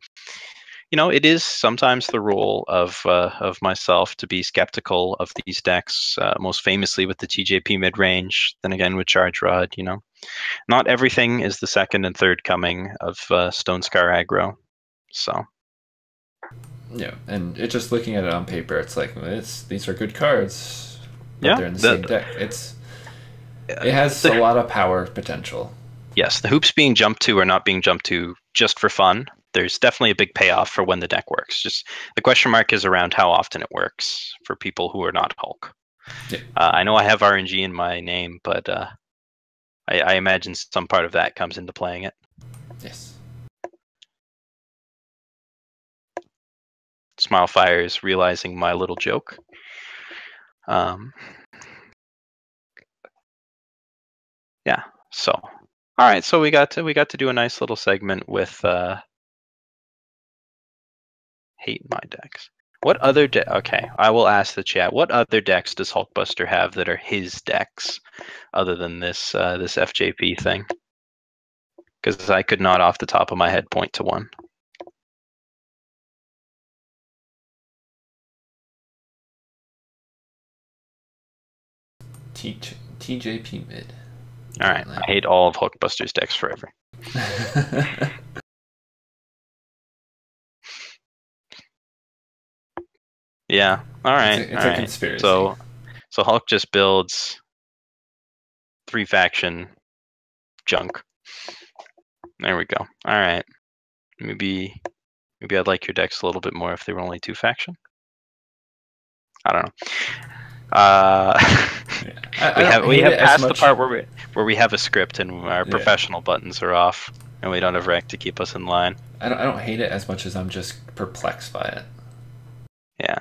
you know, it is sometimes the role of myself to be skeptical of these decks. Most famously with the TJP mid range. Then again with Charge Rod. You know, not everything is the second and third coming of Stonescar aggro. So. Yeah, and it just looking at it on paper, it's like these are good cards, but Yeah, they're in the same deck. It has a lot of power potential. Yes, the hoops being jumped to are not being jumped to just for fun. There's definitely a big payoff for when the deck works. Just the question mark is around how often it works for people who are not Hulk. Yeah. I know I have RNG in my name, but I imagine some part of that comes into playing it. Yes. Smile Fire is realizing my little joke. Yeah. So, all right. So we got to do a nice little segment with hate my decks. What other okay, I will ask the chat. What other decks does Hulkbuster have that are his decks, other than this this FJP thing? Because I could not, off the top of my head, point to one. TJP mid. All right, I hate all of Hulkbuster's decks forever. Yeah. All right. It's a conspiracy. So Hulk just builds 3-faction junk. There we go. All right. Maybe I'd like your decks a little bit more if they were only 2-faction. I don't know. We have passed the part where we have a script and our professional buttons are off and we don't have rec to keep us in line. I don't hate it as much as I'm just perplexed by it. Yeah.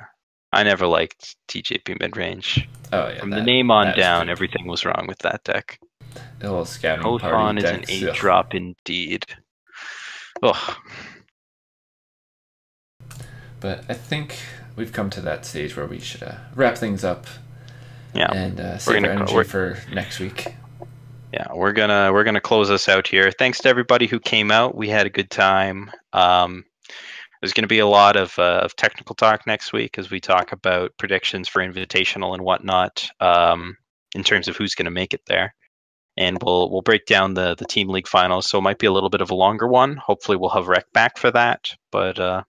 I never liked TJP mid-range. Oh yeah. From the name on down, everything was wrong with that deck. The little scouting Photon party is decks. an 8-drop indeed. Ugh. But I think we've come to that stage where we should wrap things up. Yeah. And save our energy for next week. Yeah, we're gonna close us out here. Thanks to everybody who came out. We had a good time. There's going to be a lot of technical talk next week as we talk about predictions for Invitational and whatnot in terms of who's going to make it there. And we'll break down the Team League finals, so it might be a little bit of a longer one. Hopefully we'll have Rec back for that. But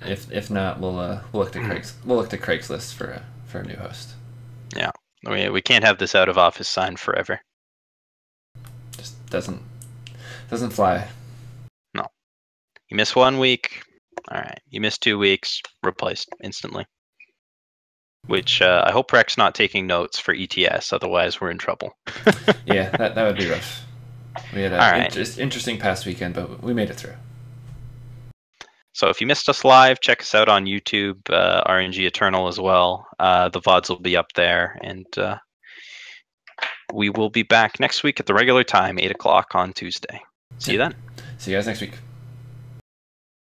if not, we'll look to Craigslist for a new host. Yeah, we can't have this out of office sign forever. Just doesn't fly. No, you miss 1 week. All right, you missed 2 weeks, replaced instantly. Which I hope Rec's not taking notes for ETS, otherwise we're in trouble. Yeah, that would be rough. We had an interesting past weekend, but we made it through. So if you missed us live, check us out on YouTube, RNGEternal as well. The VODs will be up there, and we will be back next week at the regular time, 8 o'clock on Tuesday. See you then. See you guys next week.